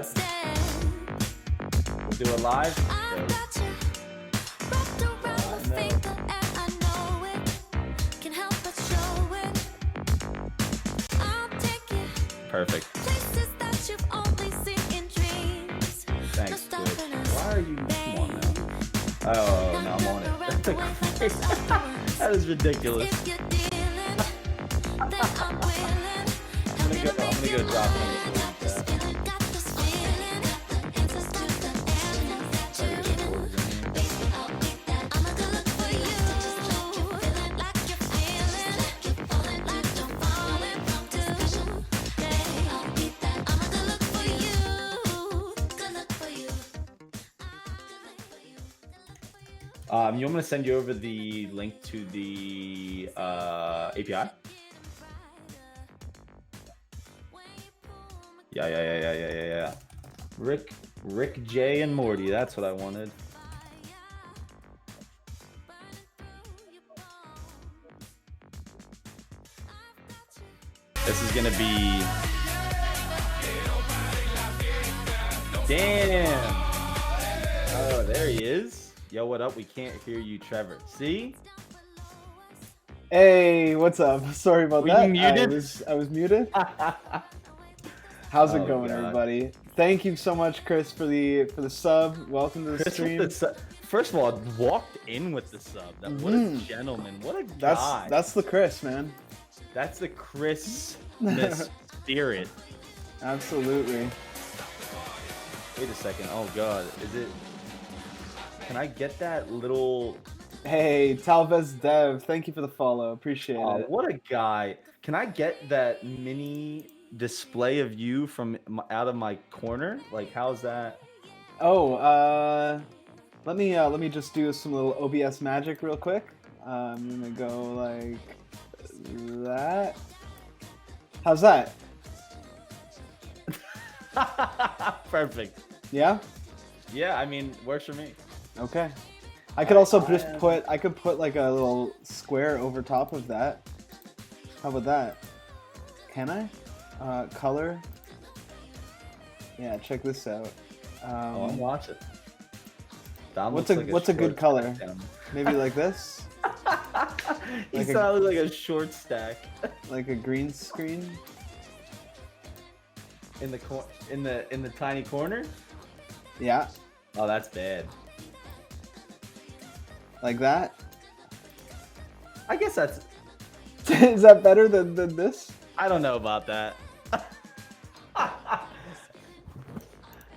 live. We'll do it live. Perfect. Thanks, Twitch. Why are you? Come on now. Oh, no, I'm on it. That is ridiculous. I'm gonna go drop it. You want me to send you over the link to the API? Yeah. Rick, Jay, and Morty. That's what I wanted. This is gonna be. Damn. Oh, there he is. Yo, what up? We can't hear you, Trevor. See? Hey, what's up? Sorry about that. Muted? I was muted. How's it going, everybody? Thank you so much, Chris, for the sub. Welcome to the stream. First of all, walked in with the sub. What a gentleman. What a guy. That's the Chris, man. That's the Christmas spirit. Absolutely. Wait a second. Oh God, is it? Can I get that little? Hey, Talvez Dev, thank you for the follow. Appreciate it. What a guy. Can I get that mini display of you from out of my corner? Like, how's that? Oh, let me just do some little OBS magic real quick. I'm gonna go like that. How's that? Perfect. Yeah? Yeah, I mean, works for me. Okay. I could also just put like a little square over top of that. How about that? Can I? Color. Yeah, check this out. I'm watching. What's a good color? Maybe like this. You sound like a short stack. Like a green screen. In the tiny corner. Yeah. Oh, that's bad. Like that. I guess that's. Is that better than this? I don't know about that.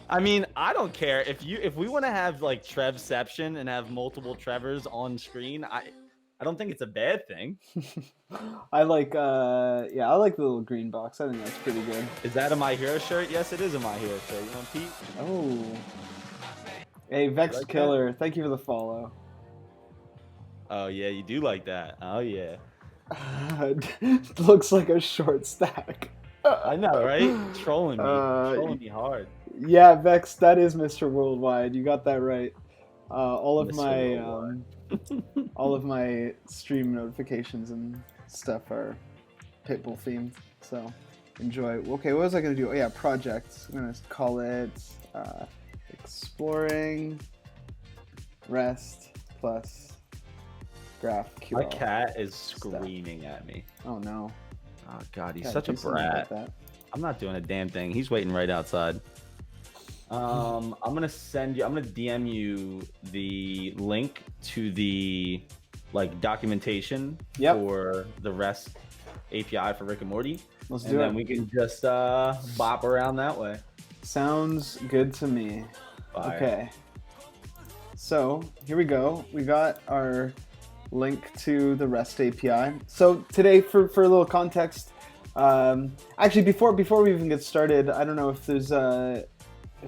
I mean, I don't care if we want to have like Trevception and have multiple Trevors on screen. I don't think it's a bad thing. I like the little green box. I think that's pretty good. Is that a My Hero shirt? Yes, it is a My Hero shirt. You want Pete? Oh. Hey, Vex like Killer, thank you for the follow. Oh yeah, you do like that. Oh yeah. Looks like a short stack. I know, right? Trolling me hard. Yeah, Vex, that is Mr. Worldwide. You got that right. All of my stream notifications and stuff are Pitbull themed. So enjoy. Okay, what was I gonna do? Oh yeah, projects. I'm gonna call it Exploring REST plus GraphQL. My cat is screaming at me. Oh no. Oh God, he's such a brat. I'm not doing a damn thing. He's waiting right outside. I'm gonna DM you the link to the documentation for the REST API for Rick and Morty. Let's do it. And then we can just bop around that way. Sounds good to me. Fire. Okay. So here we go. We got our link to the REST API. So today, for a little context, actually before we even get started, I don't know if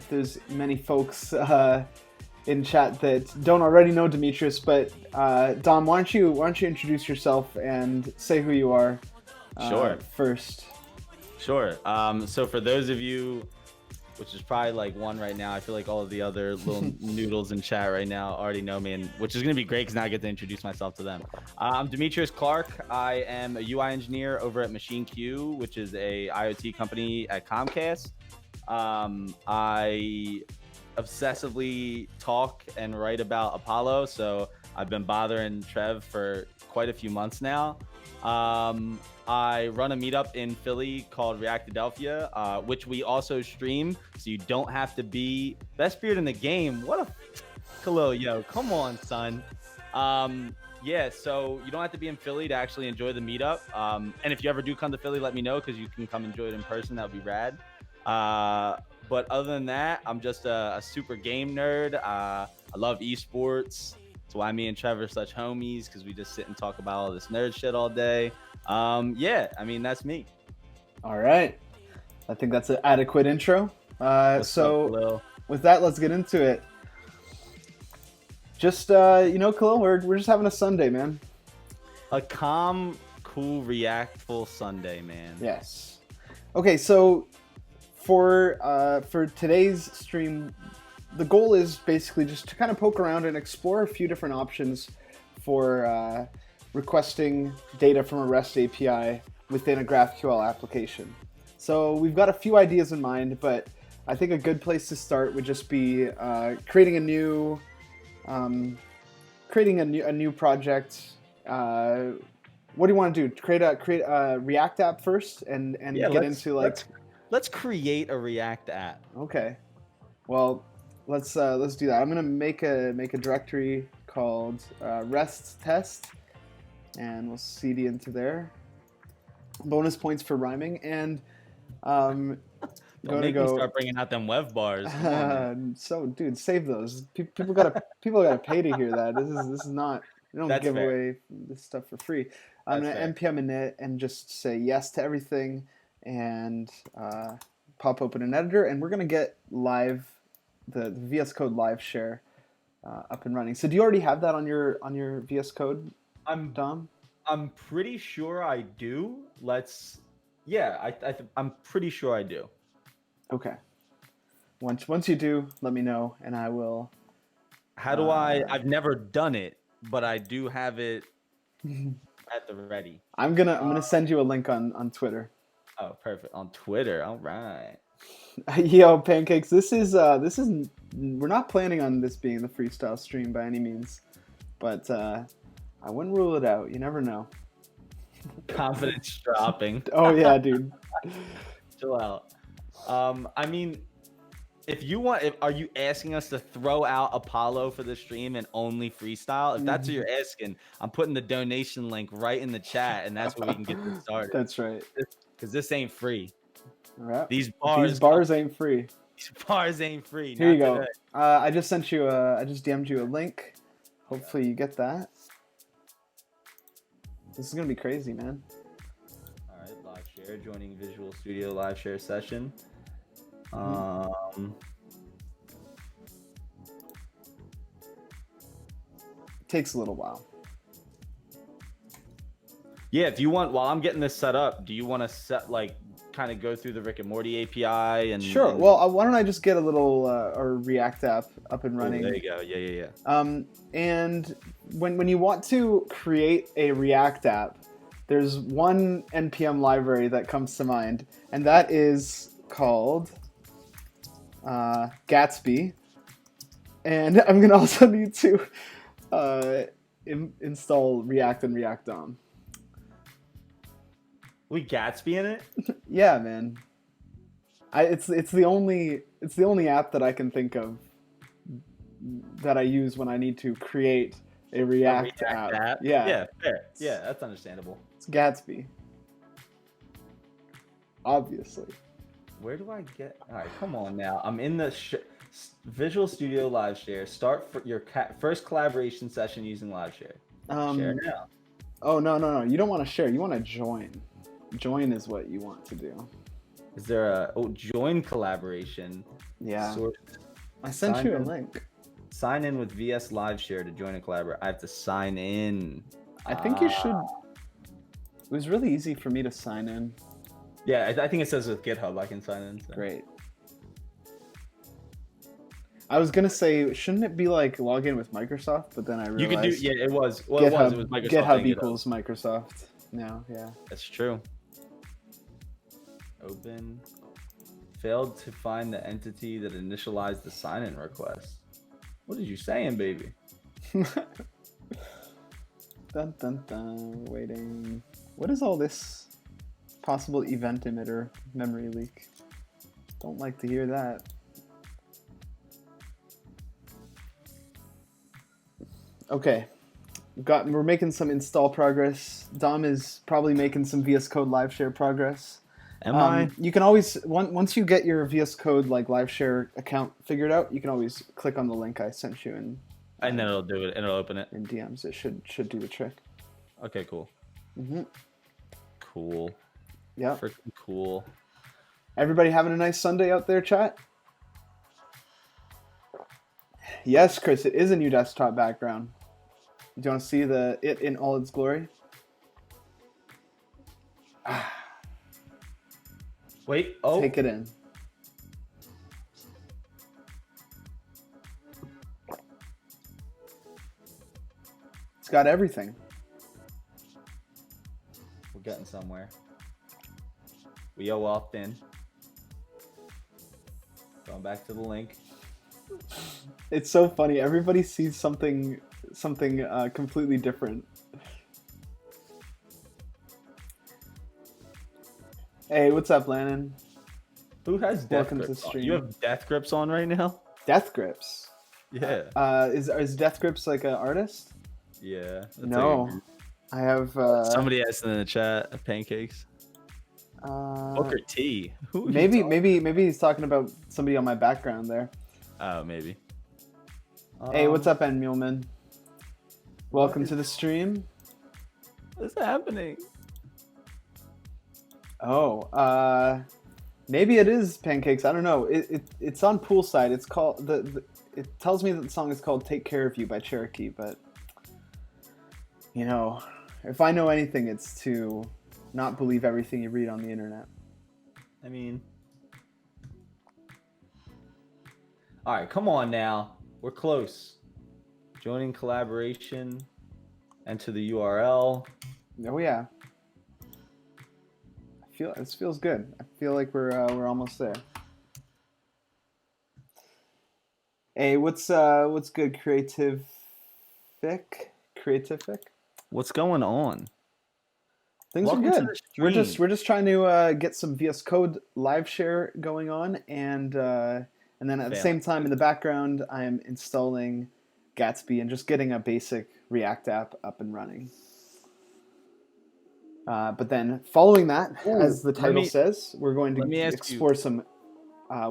there's many folks in chat that don't already know Domitrius, but Dom, why don't you introduce yourself and say who you are? Sure. First. Sure. So for those of you, which is probably like one right now, I feel like all of the other little noodles in chat right now already know me, and which is going to be great because now I get to introduce myself to them. I'm Domitrius Clark. I am a UI engineer over at Machine Q, which is a IoT company at Comcast. I obsessively talk and write about Apollo, so I've been bothering Trev for quite a few months now. I run a meetup in Philly called Reactadelphia, which we also stream, so you don't have to be best beard in the game. What a Khalil, yo, come on, son. Yeah, so you don't have to be in Philly to actually enjoy the meetup. And if you ever do come to Philly, let me know, because you can come enjoy it in person. That would be rad. But other than that, I'm just a super game nerd. I love esports. That's why me and Trevor are such homies, because we just sit and talk about all this nerd shit all day. Yeah, I mean, that's me. All right. I think that's an adequate intro. So with that, let's get into it. Just, Khalil, we're just having a Sunday, man. A calm, cool, reactful Sunday, man. Yes. Okay, so for today's stream, the goal is basically just to kind of poke around and explore a few different options for requesting data from a REST API within a GraphQL application. So we've got a few ideas in mind, but I think a good place to start would just be creating a new project. What do you want to do? Create a React app first, and get into like. Let's create a React app. Okay. Well, let's do that. I'm gonna make a directory called REST test, and we'll cd into there. Bonus points for rhyming, and Don't make me start bringing out them web bars. So, dude, save those. People gotta pay to hear that. This is not. We don't give away this stuff for free. I'm gonna npm init and just say yes to everything, and pop open an editor, and we're gonna get live the VS Code live share up and running. So, do you already have that on your VS Code, Dom? I'm pretty sure I do. I'm pretty sure I do. Okay. Once you do, let me know, and I will. How do I've never done it, but I do have it at the ready. I'm gonna send you a link on Twitter. Oh, perfect. On Twitter. All right. Yo, Pancakes. This is we're not planning on this being the freestyle stream by any means, but I wouldn't rule it out. You never know. Confidence dropping. Oh yeah, dude. Chill out. I mean, if you want, are you asking us to throw out Apollo for the stream and only freestyle? If that's what you're asking, I'm putting the donation link right in the chat, and that's where we can get this started. That's right. Because this ain't free. All right. These bars ain't free. These bars ain't free. Here you go. I just sent you I just DM'd you a link. Hopefully you get that. This is gonna be crazy, man. All right, live share, joining Visual Studio live share session. Takes a little while. Yeah, if you want, while I'm getting this set up, do you want to kind of go through the Rick and Morty API and? Sure. Well, why don't I just get a little or React app up and running? There you go. Yeah. And when you want to create a React app, there's one npm library that comes to mind, and that is called Gatsby. And I'm gonna also need to install React and React DOM. We Gatsby in it? Yeah, man. It's the only app that I can think of that I use when I need to create a React app. Yeah. Yeah, fair. Yeah, that's understandable. It's Gatsby. Obviously. Where do I get? All right, come on now. I'm in the Visual Studio live share. Start for your first collaboration session using live share. Share now. Oh no! You don't want to share. You want to join. Join is what you want to do. Is there a join collaboration? Yeah. I sent you a link. Sign in with VS Live Share to join a collaboration. I have to sign in. I think you should. It was really easy for me to sign in. Yeah, I think it says with GitHub I can sign in. So. Great. I was gonna say, shouldn't it be like log in with Microsoft? But then I realized you could do. Yeah, it was. Well, GitHub, it was Microsoft. GitHub equals Microsoft now. Yeah. That's true. Open. Failed to find the entity that initialized the sign-in request. What are you saying, baby? Dun dun dun. Waiting. What is all this? Possible event emitter memory leak. Don't like to hear that. Okay. We're making some install progress. Dom is probably making some VS Code live share progress. Am I? You can always once you get your VS Code like live share account figured out, you can always click on the link I sent you and then it'll do it and it'll open it in DMs. It should do the trick. Okay, cool. Mm-hmm. Cool. Yeah. Freaking cool. Everybody having a nice Sunday out there, chat? Yes, Chris, it is a new desktop background. Do you want to see it in all its glory? Wait, oh. Take it in. It's got everything. We're getting somewhere. We walked in. Going back to the link. It's so funny. Everybody sees something completely different. Hey, what's up, Lannon? Who has death Welcome grips to on? stream. You have death grips on right now? Death grips. Yeah. Is Death Grips like an artist? Yeah. No, I have. Somebody asked in the chat. Pancakes. Booker T. Maybe he's talking about somebody on my background there. Oh, maybe. Hey, what's up, N Muleman? Welcome to the stream. What's happening? Oh, maybe it is Pancakes. I don't know. It's on Poolside. It's called it tells me that the song is called "Take Care of You" by Cherokee. But you know, if I know anything, it's to not believe everything you read on the internet. I mean, all right, come on now. We're close. Joining collaboration. Enter the URL. Oh yeah. This feels good. I feel like we're almost there. Hey, what's good, Creative Fic? What's going on? Things Welcome are to good. the stream. We're just trying to get some VS Code live share going on, and then at the same time in the background, I am installing Gatsby and just getting a basic React app up and running. But then following that, as the title says, we're going to explore some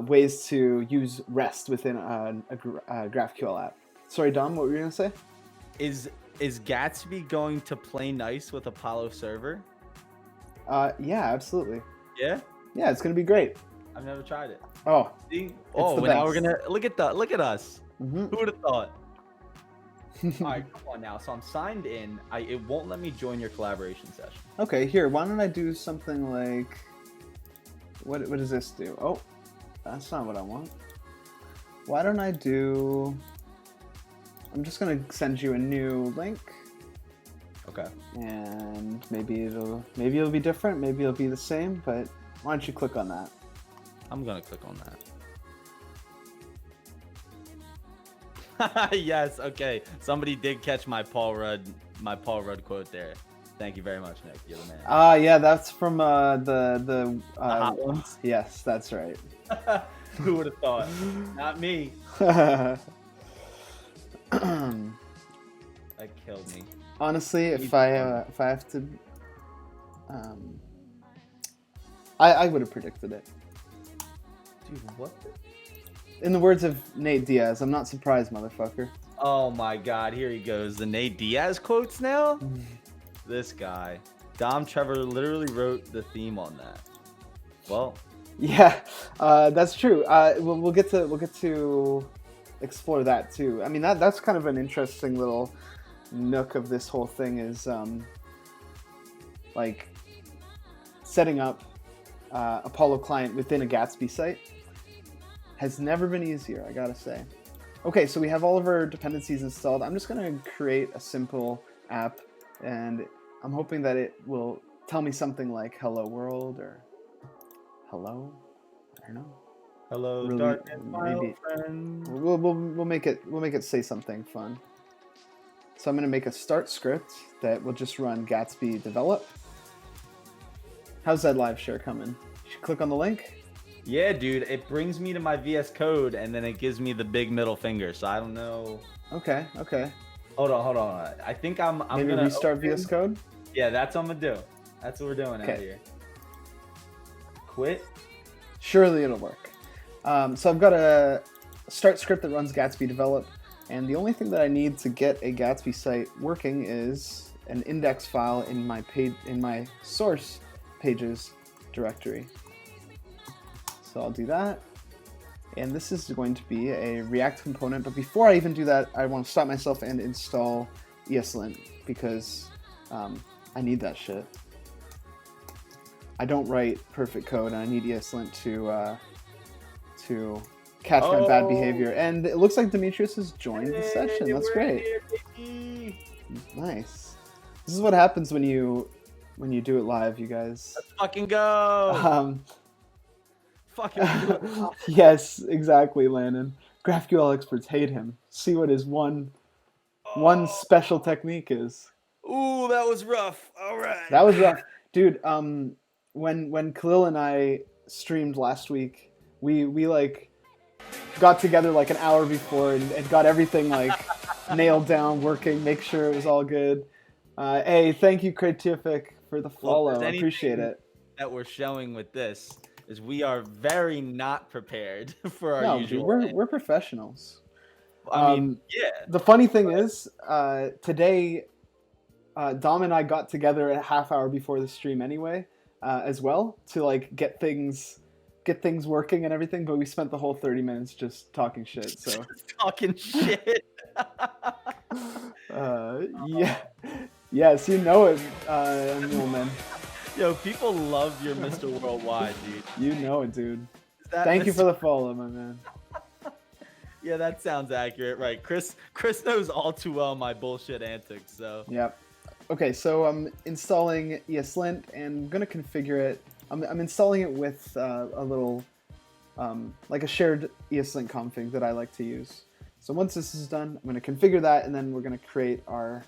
ways to use REST within a GraphQL app. Sorry, Dom, what were you going to say? Is Gatsby going to play nice with Apollo server? Yeah, absolutely. Yeah? Yeah, it's going to be great. I've never tried it. Oh. See? Oh, now we're going to look at us. Mm-hmm. Who would have thought? All right, come on now. So I'm signed in. It won't let me join your collaboration session. Okay, here. Why don't I do something like... What does this do? Oh, that's not what I want. Why don't I do... I'm just going to send you a new link. Okay. And maybe it'll be different. Maybe it'll be the same. But why don't you click on that? I'm going to click on that. Yes, okay. Somebody did catch my Paul Rudd quote there. Thank you very much, Nick. You're the man. Yeah, that's from the hot ones. Yes, that's right. Who would have thought? Not me. That killed me. Honestly, if I have to, I would have predicted it. Dude, what? In the words of Nate Diaz, I'm not surprised, motherfucker. Oh my God, here he goes. The Nate Diaz quotes now? This guy. Dom Trevor literally wrote the theme on that. Well. Yeah, that's true. We'll get to explore that too. I mean, that's kind of an interesting little nook of this whole thing is like setting up Apollo client within a Gatsby site. Has never been easier, I gotta say. Okay, so we have all of our dependencies installed. I'm just gonna create a simple app, and I'm hoping that it will tell me something like hello world or hello. I don't know. Hello, Really, darkness, my maybe old friend. we'll make it say something fun. So I'm gonna make a start script that will just run Gatsby develop. How's that live share coming? You should click on the link. Yeah, dude, it brings me to my VS Code, and then it gives me the big middle finger. So I don't know. Okay. Hold on. I think I'm Maybe gonna restart VS Code. Yeah, that's what I'm gonna do. That's what we're doing out here. Quit. Surely it'll work. So I've got a start script that runs Gatsby develop, and the only thing that I need to get a Gatsby site working is an index file in my source pages directory. So I'll do that. And this is going to be a React component. But before I even do that, I want to stop myself and install ESLint because I need that shit. I don't write perfect code, and I need ESLint to catch my bad behavior. And it looks like Domitrius has joined the session. That's great. Here, Nice. This is what happens when you do it live, you guys. let's fucking go. Yes, exactly, Landon. GraphQL experts hate him. See what his one special technique is. Ooh, that was rough. All right. That was rough, dude. When Khalil and I streamed last week, we like got together like an hour before and got everything like nailed down, working, make sure it was all good. Hey, thank you, Creatific, for the follow. I appreciate it. That we're showing with this is we are very not prepared for our usual. Dude, we're professionals. I mean, yeah. The funny thing is, today, Dom and I got together a half hour before the stream anyway, as well, to like get things working and everything. But we spent the whole 30 minutes just talking shit. So talking shit. Yeah. Yes, you know it, Newman. Yo, people love your Mr. Worldwide, dude. You know it, dude. Thank you for the follow, my man. Yeah, that sounds accurate, right? Chris knows all too well my bullshit antics, so. Yep. Okay, so I'm installing ESLint and I'm gonna configure it. I'm installing it with a little, like a shared ESLint config that I like to use. So once this is done, I'm gonna configure that, and then we're gonna create our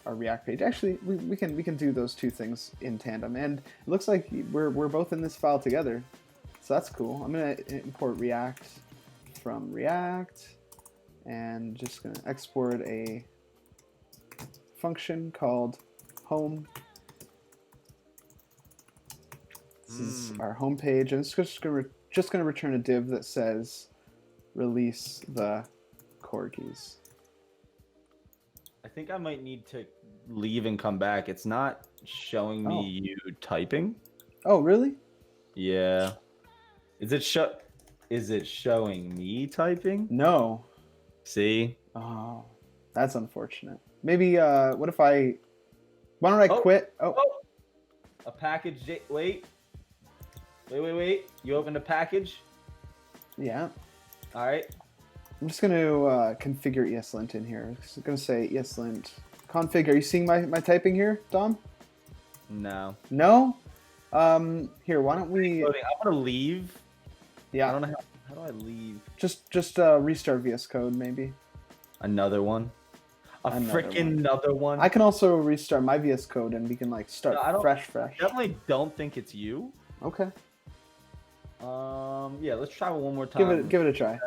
React page. Actually, we can do those two things in tandem, and it looks like we're both in this file together, so that's cool. I'm gonna import React from React, and just gonna export a function called home. This is our home page, and it's just gonna return a div that says release the corgis. I think I might need to leave and come back. It's not showing me you typing. Oh, really? Yeah. Is it showing me typing? No. See? Oh, that's unfortunate. Maybe why don't I quit? Oh. A package. Wait. You opened a package? Yeah. All right. I'm just going to configure ESLint in here. I'm going to say ESLint config. Are you seeing my typing here, Dom? No. No? Here, why don't we... I'm going to leave. Yeah. I don't know how do I leave? Just restart VS Code, maybe. Another one? Another one? I can also restart my VS Code and we can like start fresh. I definitely don't think it's you. Okay. Yeah, let's try one more time. Give it a try.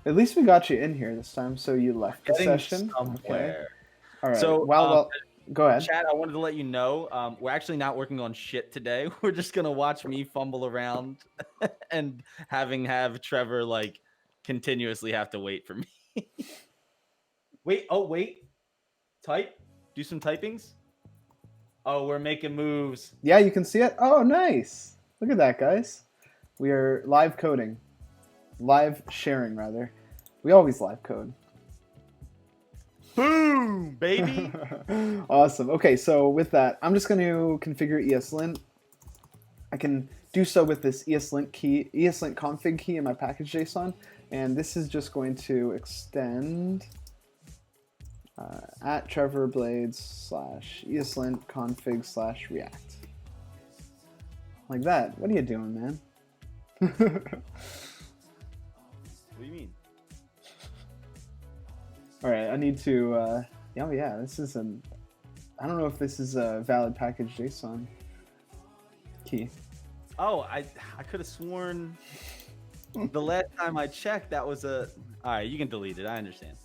At least we got you in here this time, so you left the session. Somewhere. Okay. All right. So, well, go ahead. Chad, I wanted to let you know, we're actually not working on shit today. We're just gonna watch me fumble around and have Trevor like continuously have to wait for me. Wait. Type. Do some typings. Oh, we're making moves. Yeah, you can see it. Oh, nice. Look at that, guys. We are live coding. Live sharing, rather. We always live code. Boom, baby. Awesome. Okay, so with that, I'm just going to configure ESLint. I can do so with this ESLint config key in my package.json, and this is just going to extend at trevorblades /ESLint config /react. Like that. What are you doing, man? What do you mean? All right, I need to. Oh yeah, this is an. I don't know if this is a valid package JSON key. Oh, I could have sworn the last time I checked that was a. All right, you can delete it. I understand.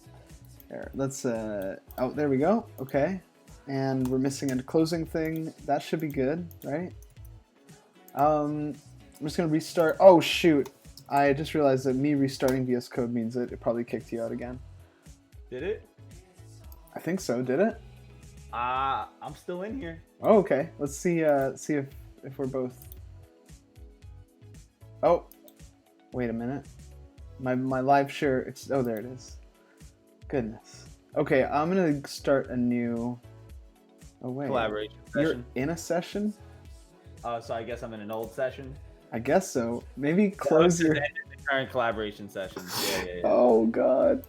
There, let's. Oh, there we go. Okay, and we're missing a closing thing. That should be good, right? I'm just gonna restart. Oh shoot! I just realized that me restarting VS Code means that it probably kicked you out again. Did it? I think so. Did it? I'm still in here. Oh, okay. Let's see. See if we're both. Oh, wait a minute. My live share. It's oh, there it is. Goodness. Okay, I'm gonna start a new. Oh wait. Collaboration You're session. in a session? So I guess I'm in an old session. I guess so. Maybe close your. The current collaboration session. Yeah. Oh god.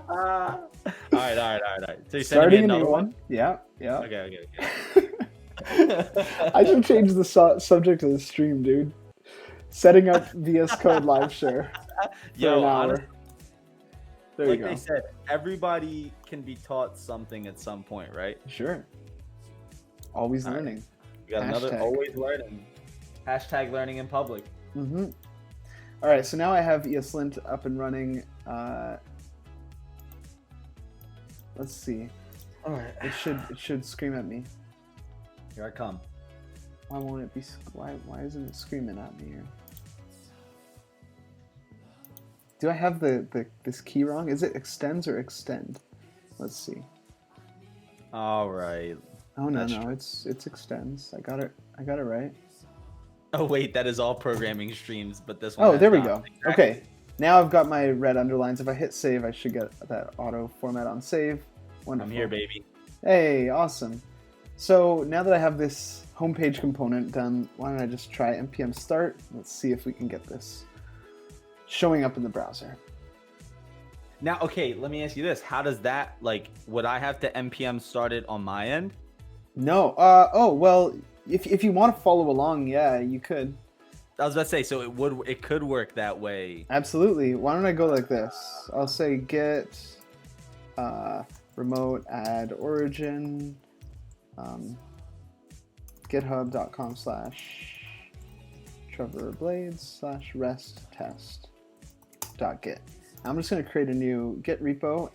All right. So you're Starting a another new one. Yeah. Okay. I should change the subject of the stream, dude. Setting up VS Code live share for an hour. Honestly, there you go. Like they said, everybody can be taught something at some point, right? Sure. Always learning. Right. We got another always learning. Hashtag learning in public. Mm-hmm. All right, so now I have ESLint up and running. Let's see. All right. It should scream at me. Here I come. Why won't it be? Why isn't it screaming at me here? Do I have this key wrong? Is it extends or extend? Let's see. All right. Oh no, it's extends. I got it right. Oh wait, that is all programming streams, but this one. Oh, there we go. Okay. Now I've got my red underlines. If I hit save, I should get that auto format on save. Wonderful. I'm here, baby. Hey, awesome. So now that I have this homepage component done, why don't I just try npm start? Let's see if we can get this showing up in the browser. Now, okay, let me ask you this. How does that, would I have to npm start it on my end? No. Oh, well, if you want to follow along, yeah, you could. I was about to say, so it could work that way. Absolutely. Why don't I go like this? I'll say get remote add origin github.com/trevorblades/rest test.git. I'm just going to create a new Git repo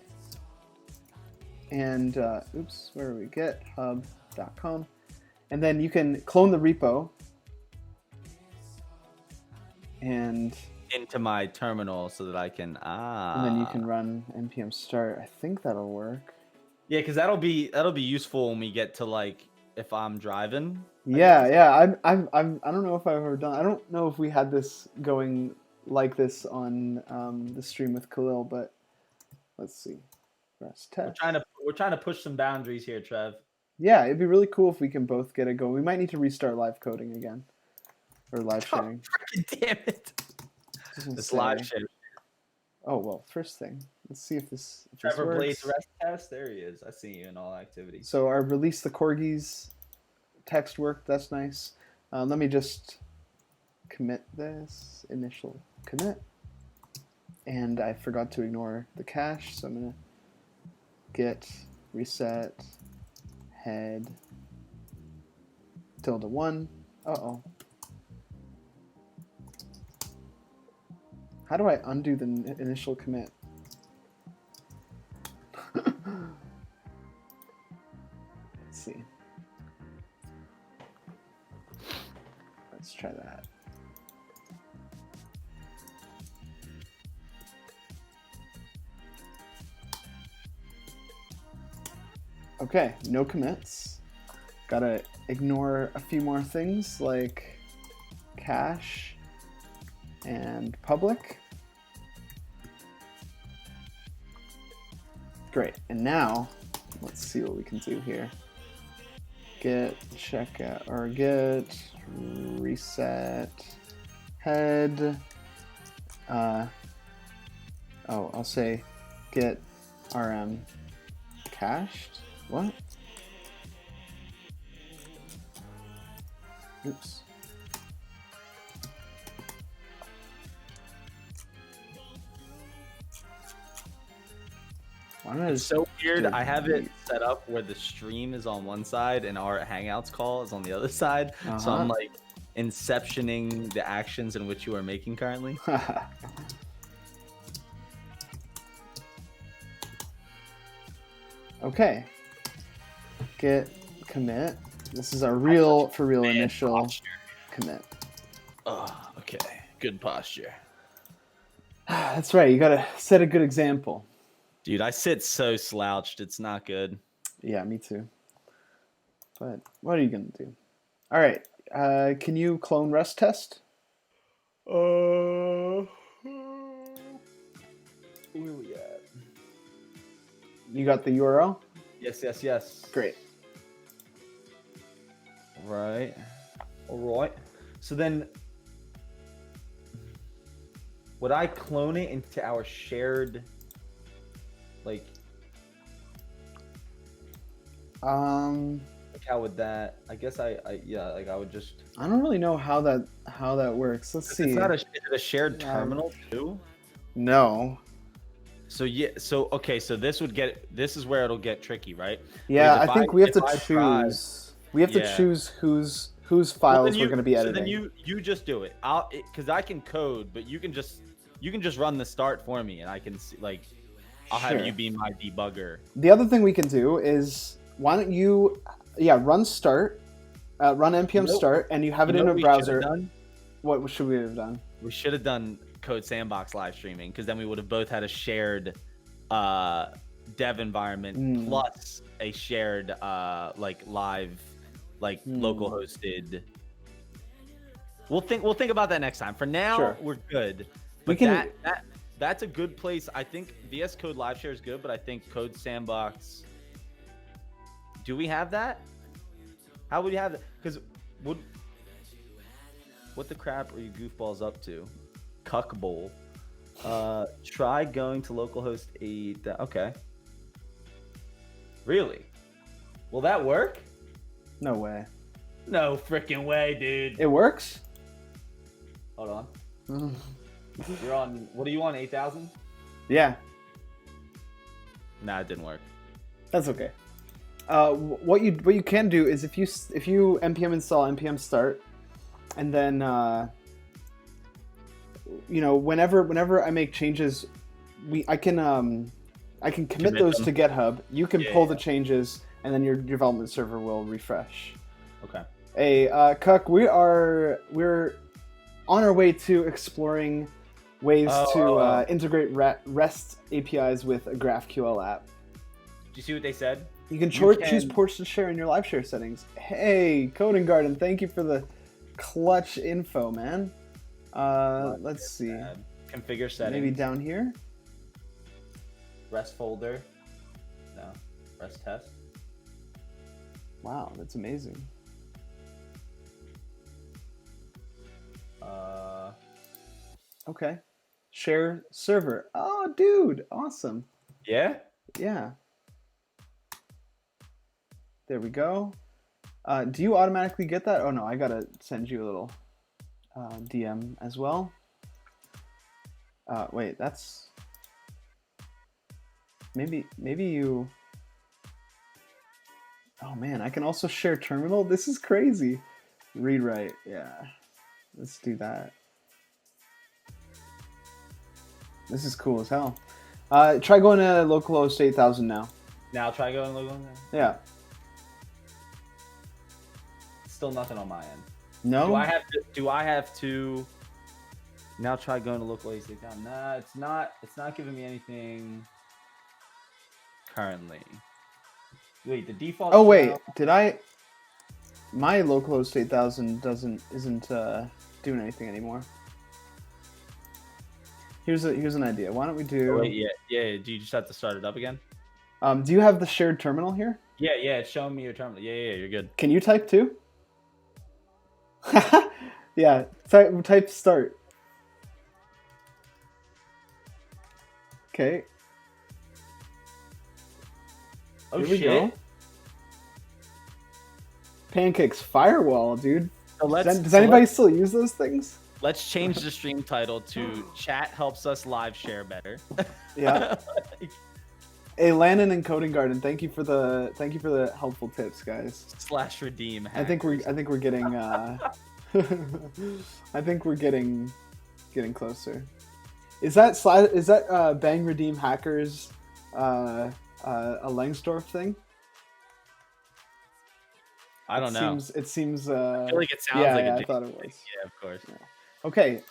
and oops, where are we? GitHub.com, and then you can clone the repo and into my terminal so that I can and then you can run npm start. I think that'll work. Yeah, because that'll be useful when we get to if I'm driving. Yeah. I don't know if I've ever done. I don't know if we had this going like this on the stream with Khalil, but let's see. Rest test. We're trying to push some boundaries here, Trev. Yeah, it'd be really cool if we can both get it going. We might need to restart live coding again, or live sharing. Freaking damn it! This live sharing. Oh well, first thing. Let's see if this Trevor works. Blades rest test. There he is. I see you in all activities. So our release the corgis text worked. That's nice. Let me just commit this initial commit, and I forgot to ignore the cache, so I'm gonna git reset head -1. Uh-oh. How do I undo the initial commit? Let's see. Let's try that. Okay, no commits. Gotta ignore a few more things like cache and public. Great, and now let's see what we can do here. Git checkout or git reset head. I'll say git rm cached. What? Oops. It's so weird. I have it set up where the stream is on one side and our Hangouts call is on the other side. So I'm like inceptioning the actions in which you are making currently. Okay. Git commit. This is our real initial commit. Oh, okay. Good posture. That's right. You gotta set a good example. Dude, I sit so slouched. It's not good. Yeah, me too. But what are you gonna do? All right. Can you clone REST test? Where we at? You got the URL? Yes. Great. Right. All right. So then, would I clone it into our shared, like how would that? I guess I would just. I don't really know how that works. Let's see. It's not is it a shared terminal too? No. So yeah. So okay. So this is where it'll get tricky, right? Yeah, I think we have to choose. We have to choose whose files we're going to be editing. So then you just do it. Because I can code, but you can just run the start for me, and I can see I'll have you be my debugger. The other thing we can do is why don't you run start, run npm start, and you have it in a browser. What should we have done? We should have done Code Sandbox live streaming, because then we would have both had a shared dev environment plus a shared live local hosted. We'll think about that next time. For now, we're good. But that's a good place. I think VS Code Live Share is good, but I think Code Sandbox. Do we have that? How would you have that? Because what the crap are you goofballs up to? Cuck Bowl. Try going to localhost 8. Okay. Really? Will that work? No way. No freaking way, dude. It works? Hold on. You're on. What are you on? 8,000? Yeah. Nah, it didn't work. That's okay. What you can do is if you npm install npm start, and then whenever I make changes, I can commit those to GitHub. You can pull the changes, and then your development server will refresh. Okay. Hey, Cuck, we're on our way to exploring ways to integrate REST APIs with a GraphQL app. Did you see what they said? You can choose ports to share in your live share settings. Hey, Coding Garden, thank you for the clutch info, man. Let's see. Configure settings. Maybe down here. REST folder. No. REST test. Wow, that's amazing. Okay. Share server. Oh, dude, awesome. Yeah? Yeah. There we go. Do you automatically get that? Oh no, I gotta send you a little DM as well. Wait, that's maybe you. Oh man, I can also share terminal. This is crazy. Read write, yeah. Let's do that. This is cool as hell. Try going to localhost 8,000 now. Now try going to localhost. Yeah. Still nothing on my end. No. Do I have to? Now try going to localhost 8,000. Nah, it's not. It's not giving me anything currently. Wait, the default. Oh wait, did I? My localhost 8,000 isn't doing anything anymore. Here's an idea. Why don't we do? Oh, wait, yeah. Do you just have to start it up again? Do you have the shared terminal here? Yeah. It's showing me your terminal. Yeah. You're good. Can you type too? Yeah. Type start. Okay. Oh, here we go. Pancakes firewall, dude. So does anybody still use those things? Let's change the stream title to "Chat helps us live share better." Yeah. Hey, Landon and Coding Garden, thank you for the helpful tips, guys. / redeem. I think we're getting I think we're getting closer. Is that bang redeem hackers a Langsdorff thing? I don't know. It seems. I feel like it sounds like I thought it was. Yeah, of course. Yeah. Okay.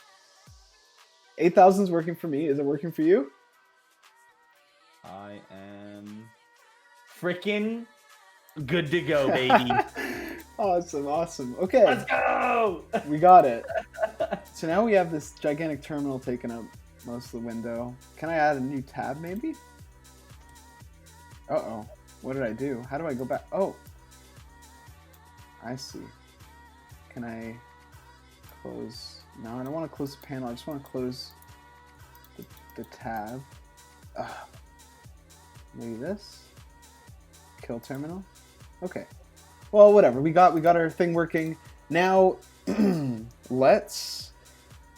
8,000 is working for me. Is it working for you? I am freaking good to go, baby. Awesome. Okay. Let's go. We got it. So now we have this gigantic terminal taking up most of the window. Can I add a new tab, maybe? Uh-oh. What did I do? How do I go back? Oh. I see. Can I close? No, I don't want to close the panel. I just want to close the tab. Maybe this. Kill terminal. Okay. Well, whatever. We got our thing working. Now, let's.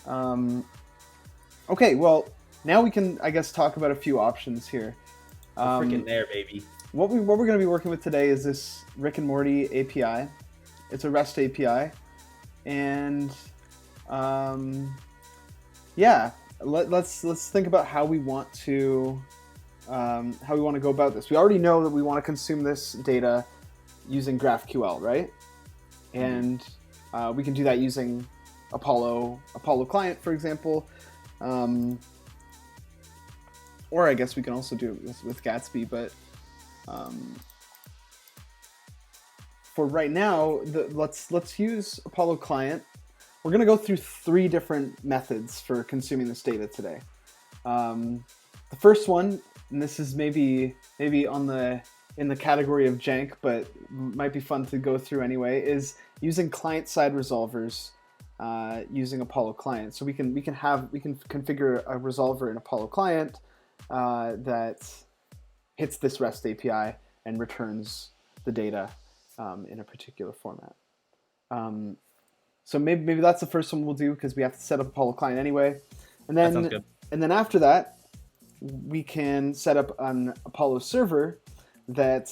Okay. Well, now we can, I guess, talk about a few options here. We're freaking there, baby. What we're going to be working with today is this Rick and Morty API. It's a REST API, and yeah, let's think about how we want to go about this. We already know that we want to consume this data using GraphQL, right? And we can do that using Apollo client, for example. Or I guess we can also do it with Gatsby, but for right now, let's use Apollo client. We're going to go through 3 different methods for consuming this data today. The first one, and this is maybe in the category of jank, but might be fun to go through anyway, is using client-side resolvers using Apollo client. So we can configure a resolver in Apollo client that hits this REST API and returns the data in a particular format. So maybe that's the first one we'll do because we have to set up Apollo client anyway. And then, that sounds good. And then after that, we can set up an Apollo server that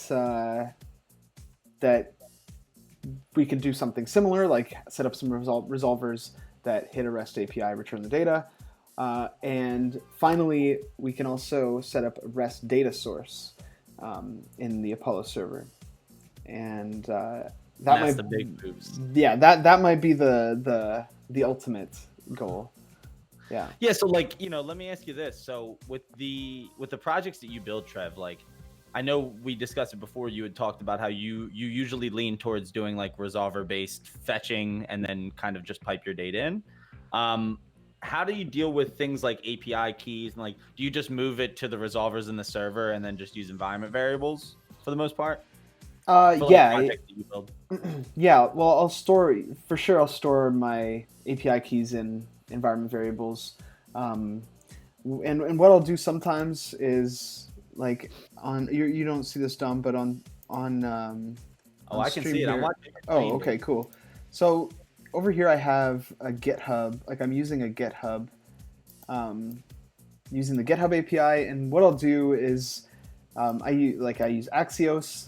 we can do something similar, like set up some resolvers that hit a REST API, return the data. And finally, we can also set up a REST data source in the Apollo server. And that's the big boost. Yeah, that might be the ultimate goal. Yeah. Yeah. So let me ask you this. So with the projects that you build, Trev, I know we discussed it before. You had talked about how you usually lean towards doing resolver based fetching and then kind of just pipe your data in. How do you deal with things like API keys and do you just move it to the resolvers in the server and then just use environment variables for the most part? Yeah. Yeah. Well, I'll store my API keys in environment variables. And what I'll do sometimes is on you don't see this, Dom, but on I can see it. I'm watching. Oh, okay, cool. So over here I have a GitHub. I'm using a GitHub, using the GitHub API, and what I'll do is I use Axios,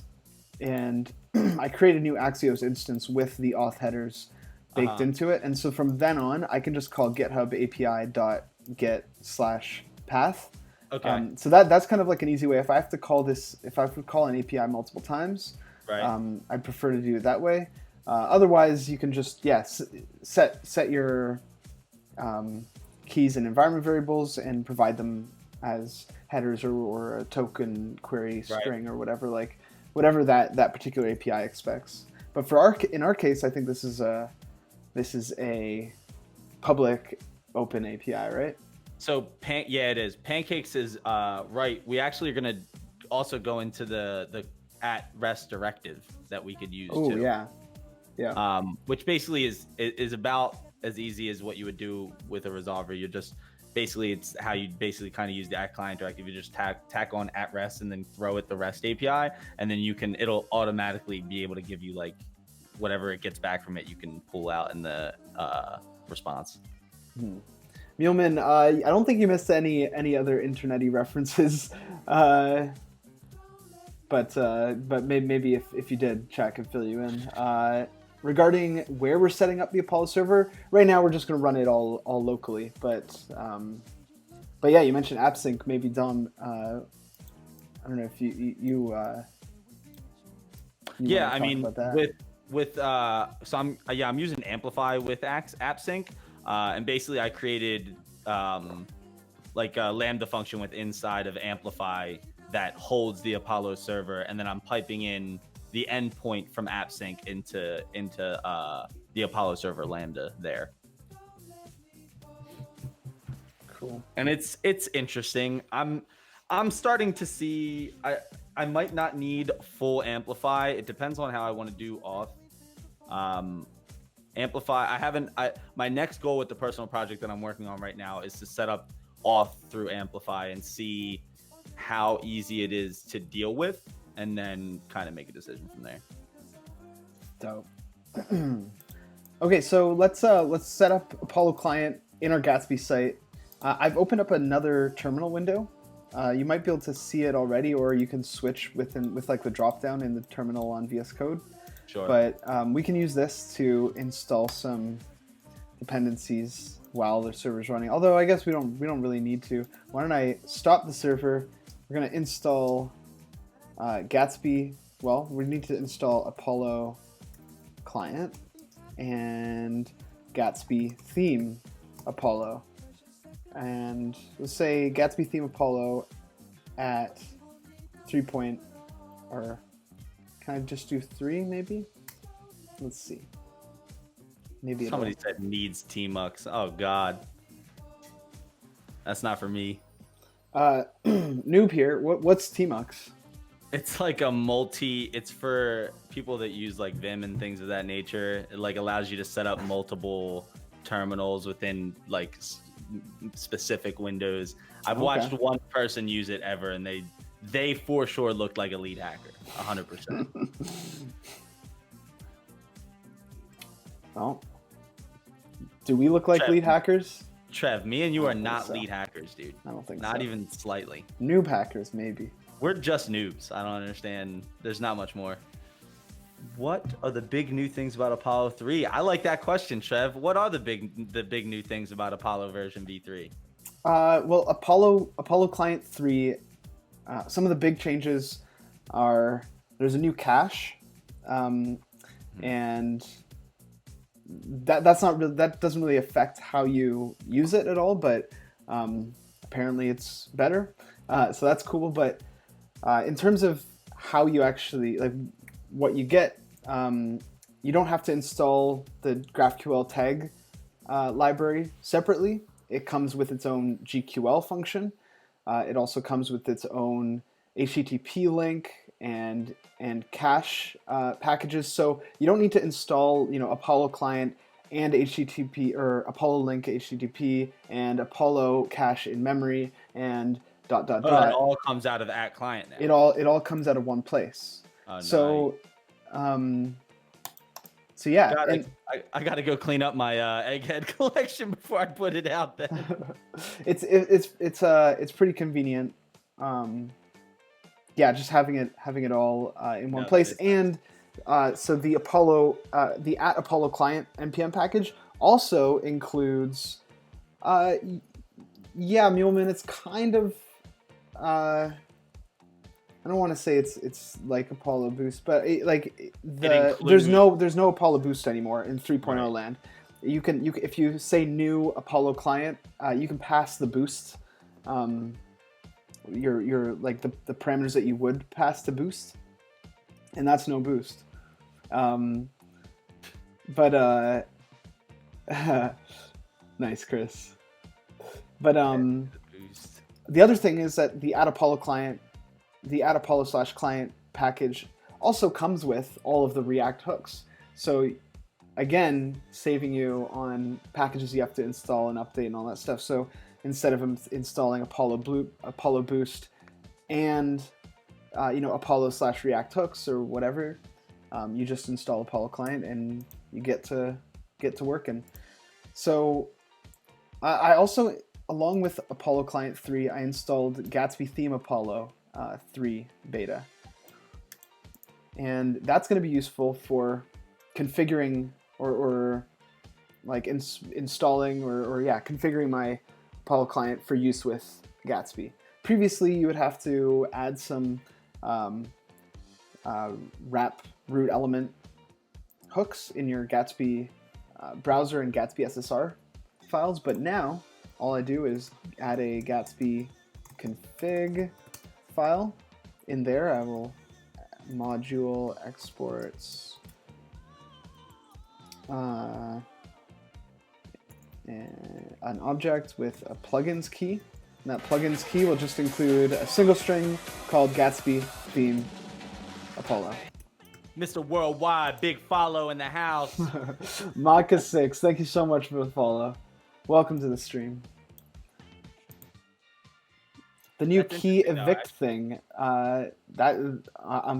and I create a new Axios instance with the auth headers baked into it, and so from then on I can just call GitHub API.get/path. Okay. So that's kind of an easy way. If I have to call an API multiple times, right. I prefer to do it that way. Otherwise, you can just set your keys and environment variables and provide them as headers or a token query string or whatever that particular API expects. But in our case, I think this is a public open API, right? So it is. Pancakes is right. We actually are going to also go into the @REST directive that we could use. Oh, too. Yeah. Which basically is about as easy as what you would do with a resolver. You're just it's how you basically kind of use the @client directive. You just tack on @REST and then throw it the REST API, and then it'll automatically be able to give you whatever it gets back from it. You can pull out in the response. Muleman, I don't think you missed any other internet-y references but maybe if you did, chat could fill you in. Regarding where we're setting up the Apollo server, right now we're just going to run it all locally. But yeah, you mentioned AppSync. Maybe Dom, I don't know if you yeah, I mean, with so I'm using Amplify with AppSync, and basically I created like a Lambda function with inside of Amplify that holds the Apollo server, and then I'm piping in the endpoint from AppSync into the Apollo server Lambda there. Cool. And it's interesting. I'm starting to see I might not need full Amplify. It depends on how I want to do auth. Amplify, my next goal with the personal project that I'm working on right now is to set up auth through Amplify and see how easy it is to deal with, and then kind of make a decision from there. Dope. Okay, so let's set up Apollo client in our Gatsby site. I've opened up another terminal window. You might be able to see it already, or you can switch with like the drop down in the terminal on VS Code. Sure. But we can use this to install some dependencies while the server's running. Although I guess we don't really need to. Why don't I stop the server? We're gonna install Gatsby. Well, we need to install Apollo client and Gatsby theme Apollo. And let's say Gatsby theme Apollo at 3 point, or can I just do 3 maybe? Let's see. Maybe somebody said needs Tmux. Oh God, that's not for me. Noob here. What's Tmux? It's like it's for people that use like Vim and things of that nature. It like allows you to set up multiple terminals within like specific windows. I've watched one person use it ever, and they for sure looked like a lead hacker, 100%. Well, do we look like lead hackers? Trev, me and you are not lead hackers, dude. I don't think so. Not so. even slightly. Noob hackers, maybe. We're just noobs. I don't understand. There's not much more. What are the big new things about Apollo 3? I like that question, Trev. What are the big new things about Apollo version v3? Well, Apollo Client 3, some of the big changes are there's a new cache, and that doesn't really affect how you use it at all, but apparently it's better. So that's cool. But in terms of how you actually like what you get, you don't have to install the GraphQL tag library separately. It comes with its own GQL function. It also comes with its own HTTP link and cache packages. So you don't need to install, Apollo client and HTTP, or Apollo link HTTP and Apollo cache in memory and ... It all comes out of the client now. It all comes out of one place. Oh, so, so yeah. I gotta go clean up my egghead collection before I put it out there. It's pretty convenient. Yeah, just having it all in one place. And so the Apollo the @Apollo client npm package also includes Muleman. It's kind of I don't want to say it's like Apollo Boost, but there's no Apollo Boost anymore in 3.0 land. You can if you say new Apollo client, you can pass the boost, your like the parameters that you would pass to boost, and that's no boost. But nice, Chris. But the other thing is that the @Apollo client, the @Apollo/client package also comes with all of the React hooks. So again, saving you on packages you have to install and update and all that stuff. So instead of installing Apollo Boost and Apollo/React hooks or whatever, you just install Apollo client and you get to working. So I also, along with Apollo Client 3, I installed Gatsby Theme Apollo 3 beta. and that's going to be useful for configuring or like installing or configuring my Apollo client for use with Gatsby. Previously, you would have to add some wrap root element hooks in your Gatsby browser and Gatsby SSR files, but now all I do is add a Gatsby config file. In there, I will module exports an object with a plugins key. And that plugins key will just include a single string called Gatsby theme Apollo. Mr. Worldwide, big follow in the house. Maka6, thank you so much for the follow. Welcome to the stream. The new key evict thing. I'm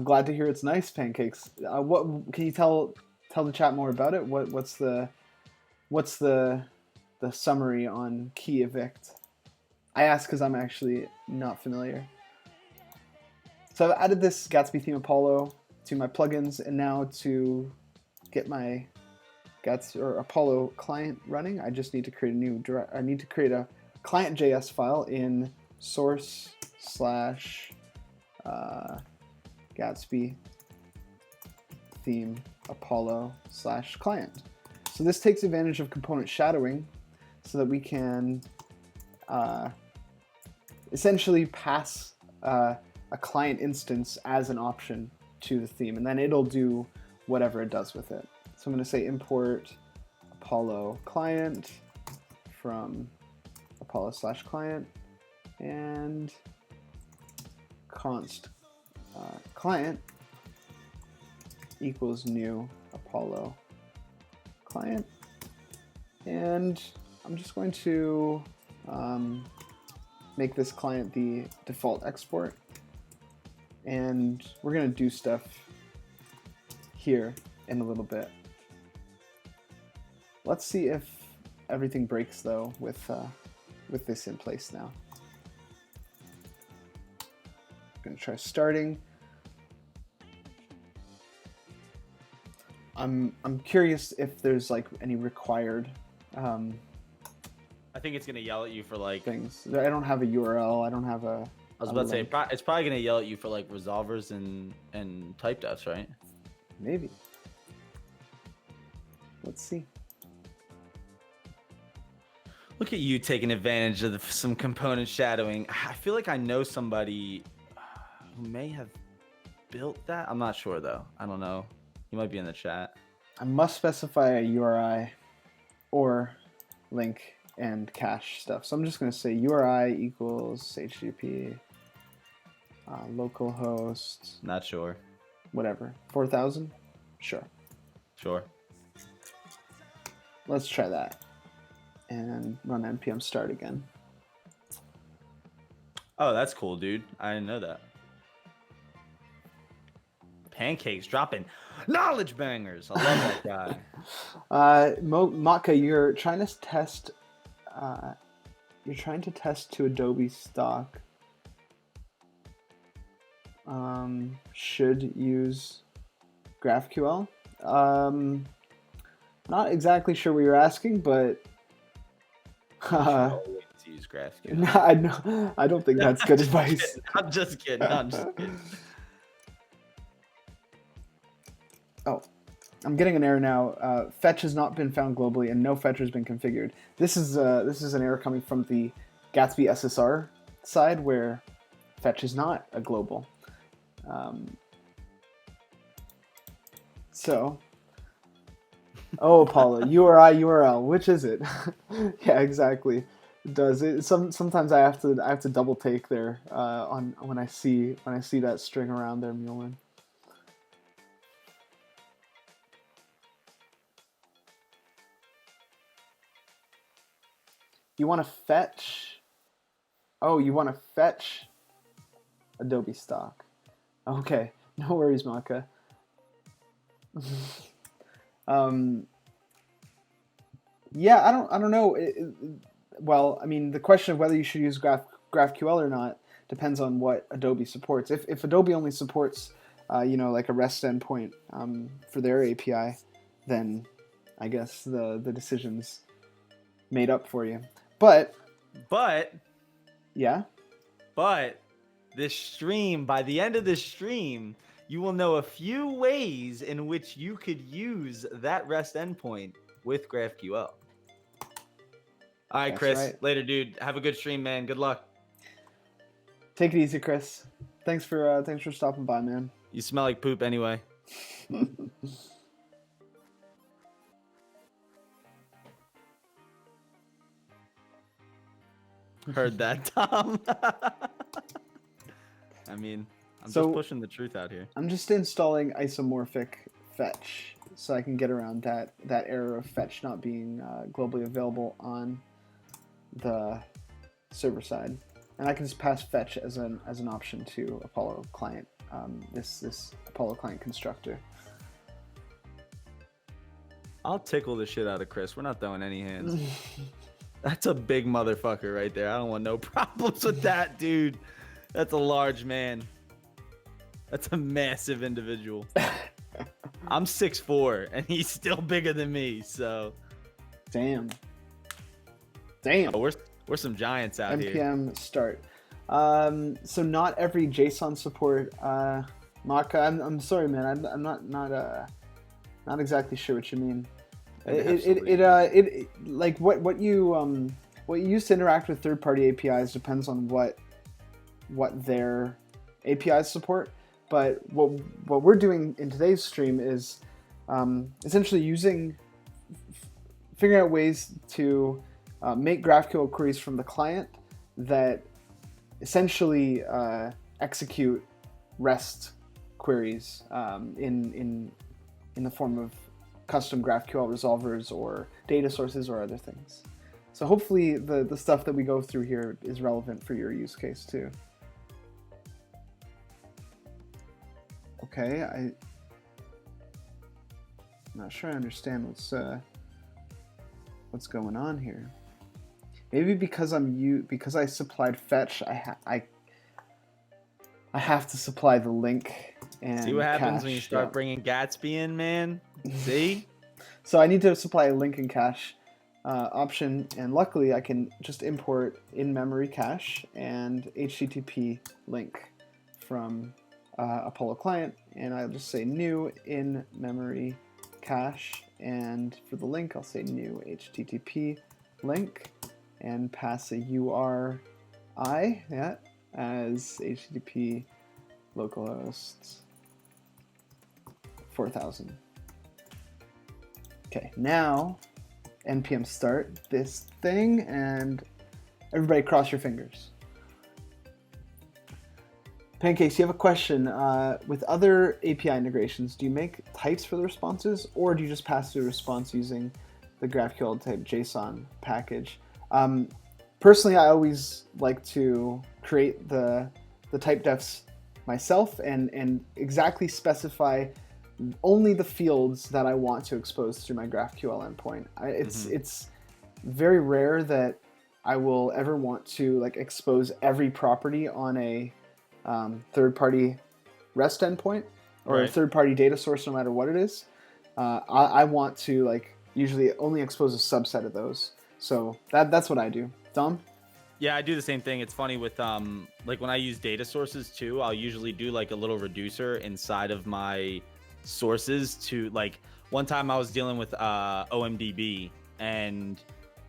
glad to hear it's nice, Pancakes. What can you tell the chat more about it? What's the summary on key evict? I ask because I'm actually not familiar. So I've added this Gatsby theme Apollo to my plugins, and now to get my Apollo client running, I just need to create a client.js file in source/Gatsby theme Apollo/client. So this takes advantage of component shadowing so that we can essentially pass a client instance as an option to the theme, and then it'll do whatever it does with it. So I'm going to say import Apollo client from Apollo/client and const client equals new Apollo client, and I'm just going to make this client the default export, and we're going to do stuff here in a little bit. Let's see if everything breaks though with this in place now. I'm going to try starting. I'm curious if there's like any required I think it's gonna yell at you for like things. I don't have a URL. I don't have a. I was about to say it's probably gonna yell at you for like resolvers and type defs, right? Maybe. Let's see. Look at you taking advantage of some component shadowing. I feel like I know somebody who may have built that. I'm not sure though. I don't know. You might be in the chat. I must specify a URI or link and cache stuff. So I'm just going to say URI equals HTTP localhost. Not sure. Whatever. 4000? Sure. Sure. Let's try that. And run npm start again. Oh, that's cool, dude. I didn't know that. Pancakes dropping knowledge bangers. I love that guy. Maka, you're trying to test. You're trying to test to Adobe stock. Should use GraphQL. Not exactly sure what you're asking, but. To use GraphQL. I don't think that's good advice. I'm just kidding. Oh, I'm getting an error now. Fetch has not been found globally, and no fetch has been configured. This is an error coming from the Gatsby SSR side, where fetch is not a global. Oh, Apollo, URI, URL, which is it? Yeah, exactly. It does it? Sometimes I have to double take there on when I see that string around there, Mulin. You want to fetch? Oh, you want to fetch Adobe stock? Okay, no worries, Maka. Yeah, I don't know. Well, I mean, the question of whether you should use GraphQL or not depends on what Adobe supports. If Adobe only supports like a REST endpoint for their API, then I guess the decision's made up for you. But yeah. But this stream, by the end of this stream, you will know a few ways in which you could use that REST endpoint with GraphQL. All right, Chris. Right. Later, dude. Have a good stream, man. Good luck. Take it easy, Chris. Thanks for stopping by, man. You smell like poop anyway. Heard that, Tom. I mean, I'm just pushing the truth out here. I'm just installing isomorphic fetch so I can get around that error of fetch not being globally available on the server side, and I can just pass fetch as an option to Apollo client. This Apollo client constructor. I'll tickle the shit out of Chris. We're not throwing any hands. That's a big motherfucker right there. I don't want no problems with that, dude. That's a large man. That's a massive individual. I'm 6'4", and he's still bigger than me, so. Damn. Oh, we're some giants out here. npm start. So not every JSON support. Maka, I'm sorry, man. I'm not exactly sure what you mean. It like what you use to interact with third-party APIs depends on what their APIs support. But what we're doing in today's stream is essentially figuring out ways to make GraphQL queries from the client that essentially execute REST queries in the form of custom GraphQL resolvers or data sources or other things. So hopefully the stuff that we go through here is relevant for your use case too. Okay, I'm not sure I understand what's going on here. Maybe because I supplied fetch, I have to supply the link and see what happens cache. When you start bringing Gatsby in, man. See? So I need to supply a link and cache option, and luckily I can just import in-memory cache and HTTP link from Apollo client, and I'll just say new in-memory cache, and for the link I'll say new HTTP link and pass a URI as HTTP localhost 4000. Okay, now npm start this thing, and everybody cross your fingers. Pancakes, you have a question. With other API integrations, do you make types for the responses, or do you just pass through a response using the GraphQL type JSON package? Personally, I always like to create the type defs myself and exactly specify only the fields that I want to expose through my GraphQL endpoint. It's very rare that I will ever want to like expose every property on a third-party REST endpoint or a third-party data source, no matter what it is. I want to like usually only expose a subset of those. So that's what I do. Dom? Yeah, I do the same thing. It's funny with like when I use data sources too, I'll usually do like a little reducer inside of my sources to like one time I was dealing with OMDB and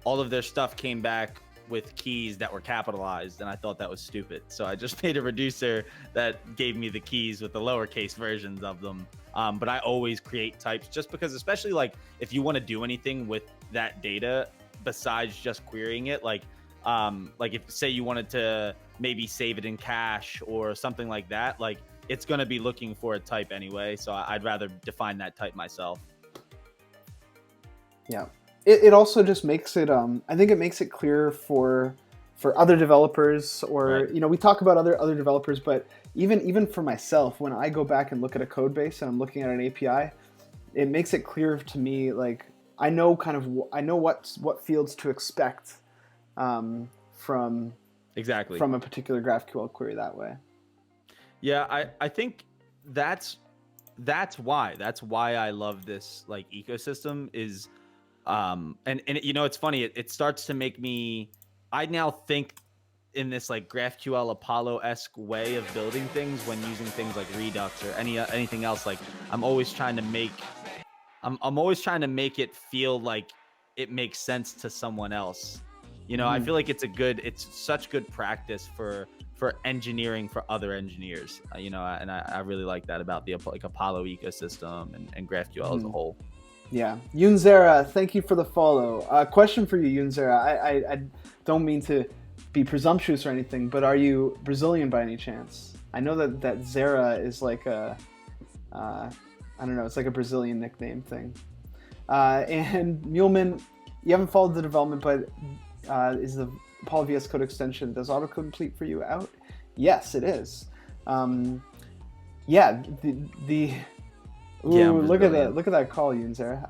all of their stuff came back with keys that were capitalized, and I thought that was stupid. So I just made a reducer that gave me the keys with the lowercase versions of them. But I always create types just because, especially like if you want to do anything with that data besides just querying it, like if say you wanted to maybe save it in cache or something like that, like it's going to be looking for a type anyway. So I'd rather define that type myself. Yeah. It also just makes it, I think it makes it clear for other developers or, you know, we talk about other developers, but even for myself, when I go back and look at a code base and I'm looking at an API, it makes it clear to me, like, I know what fields to expect from a particular GraphQL query that way. Yeah, I think that's why I love this like ecosystem is and you know, it's funny, it starts to make me, I now think in this like GraphQL Apollo-esque way of building things when using things like Redux or anything else. Like I'm always trying to make I'm always trying to make it feel like it makes sense to someone else. You know, I feel like it's such good practice for engineering for other engineers. You know, and I really like that about the like Apollo ecosystem and GraphQL as a whole. Yeah, Yunzera, thank you for the follow. Question for you, Yunzera. I don't mean to be presumptuous or anything, but are you Brazilian by any chance? I know that Zera is like a, I don't know, it's like a Brazilian nickname thing. And Muleman, you haven't followed the development, but is the Apollo VS Code extension, does autocomplete for you out? Yes, it is. Yeah, the ooh, yeah, look at that call, Yunzera.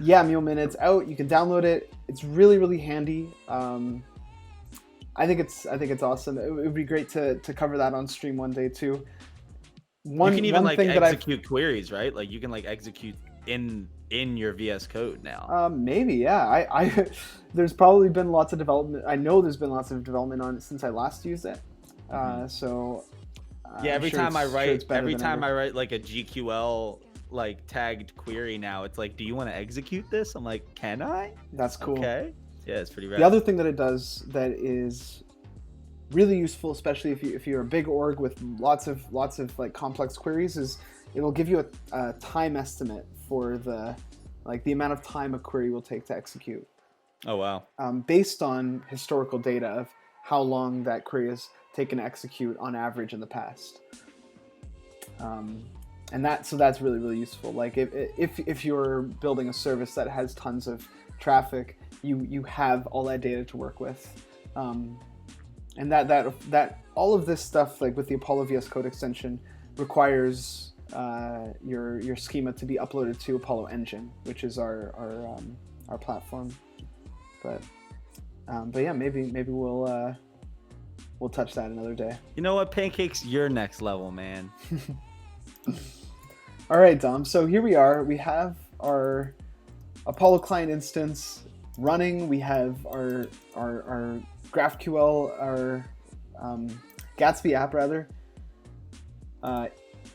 Yeah, Muleman, it's out. You can download it. It's really, really handy. I think it's awesome. It would be great to cover that on Stream one day too. You can even like execute queries, right? Like you can like execute in your VS Code now. Maybe, yeah. I there's probably been lots of development. I know there's been lots of development on it since I last used it. So yeah, every time I write like a GQL like tagged query now, it's like, do you want to execute this? I'm like, can I? That's cool. Okay. Yeah, it's pretty rad. The other thing that it does that is really useful, especially if you're a big org with lots of like complex queries, is it'll give you a time estimate for the amount of time a query will take to execute. Oh wow. Based on historical data of how long that query has taken to execute on average in the past. And that's really, really useful. Like if you're building a service that has tons of traffic, you have all that data to work with. And that all of this stuff, like with the Apollo VS Code extension, requires your schema to be uploaded to Apollo Engine, which is our platform. But yeah, maybe we'll touch that another day. You know what, Pancake's your next level, man. All right, Dom. So here we are. We have our Apollo client instance running. We have our GraphQL, our Gatsby app rather,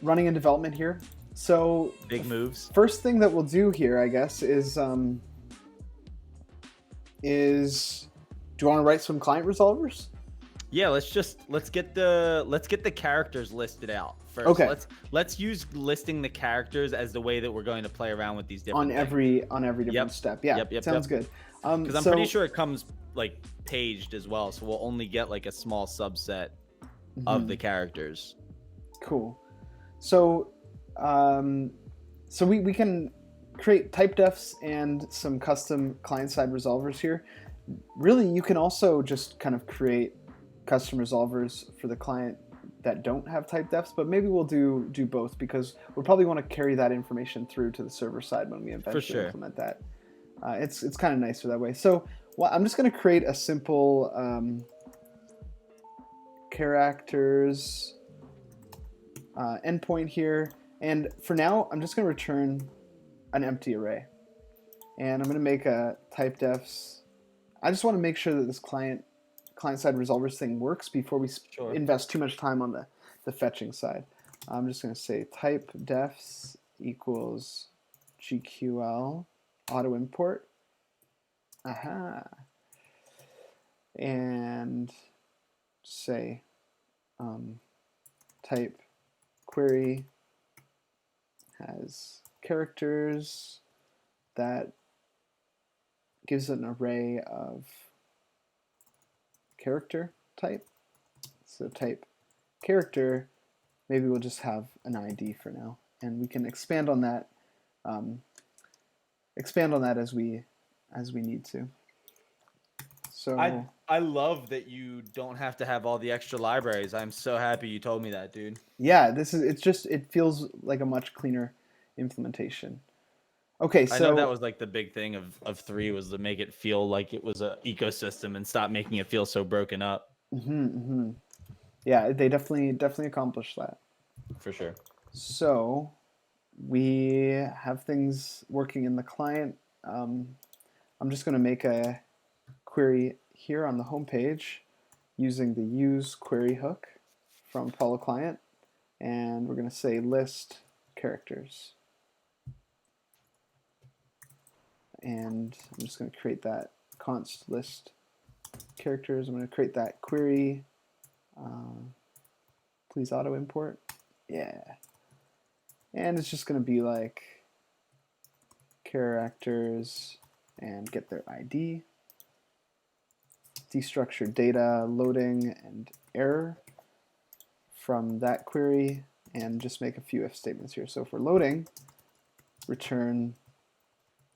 running in development here. So big moves. First thing that we'll do here, I guess, is do you want to write some client resolvers? Yeah, let's get the characters listed out first. Okay. Let's use listing the characters as the way that we're going to play around with these different on every different step. Yeah, sounds good. Because I'm pretty sure it comes like paged as well, so we'll only get like a small subset of the characters. Cool. So we can create type defs and some custom client-side resolvers here. Really, you can also just kind of create custom resolvers for the client that don't have type defs, but maybe we'll do both because we'll probably want to carry that information through to the server side when we eventually implement that. It's kind of nicer that way. So I'm just going to create a simple characters endpoint here, and for now I'm just going to return an empty array, and I'm going to make a type defs. I just want to make sure that this client-side resolvers thing works before we invest too much time on the fetching side. I'm just going to say type defs equals GQL auto import. Aha. And say type query has characters that gives an array of character type. So type character, maybe we'll just have an ID for now, and we can expand on that as we need to. So I love that you don't have to have all the extra libraries. I'm so happy you told me that, dude. Yeah, it feels like a much cleaner implementation. Okay, so I know that was like the big thing of 3 was to make it feel like it was an ecosystem and stop making it feel so broken up. Yeah, they definitely accomplished that. For sure. So we have things working in the client. I'm just going to make a query here on the home page using the use query hook from Apollo client, and we're going to say list characters. And I'm just going to create that const list characters. I'm going to create that query. Please auto import. Yeah. And it's just going to be like characters and get their ID. Destructured data loading and error from that query, and just make a few if statements here. So for loading, return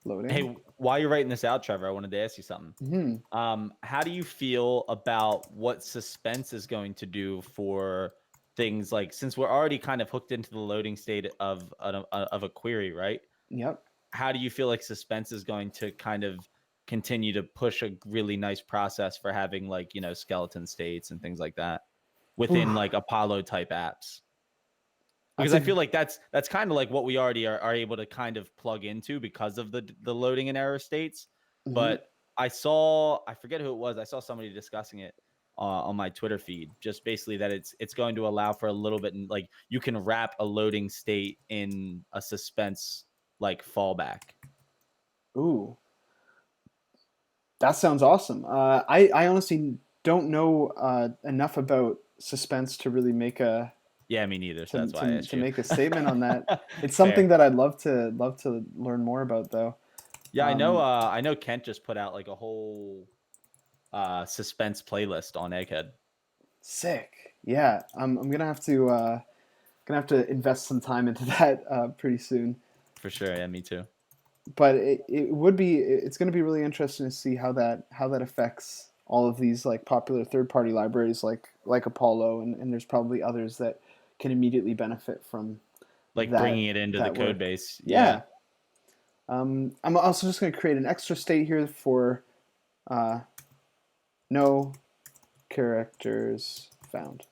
loading. Hey, while you're writing this out, Trevor, I wanted to ask you something. Mm-hmm. How do you feel about what suspense is going to do for things like, since we're already kind of hooked into the loading state of a query, right? Yep. How do you feel like suspense is going to kind of continue to push a really nice process for having, like, you know, skeleton states and things like that within like Apollo type apps? Because I feel like that's kind of like what we already are able to kind of plug into because of the loading and error states. Mm-hmm. But I forget who it was. I saw somebody discussing it on my Twitter feed. Just basically that it's going to allow for a little bit, like you can wrap a loading state in a suspense like fallback. Ooh, that sounds awesome. I honestly don't know enough about suspense to really make a Yeah, me neither. So that's why I asked to you. make a statement on that. It's Fair. something that I'd love to learn more about, though. Yeah, I know Kent just put out like a whole suspense playlist on Egghead. Sick. Yeah, I'm gonna have to invest some time into that pretty soon. For sure. Yeah, me too. But it's going to be really interesting to see how that affects all of these like popular third party libraries like Apollo, and there's probably others that can immediately benefit from Like bringing it into the code base. Yeah. I'm also just going to create an extra state here for no characters found.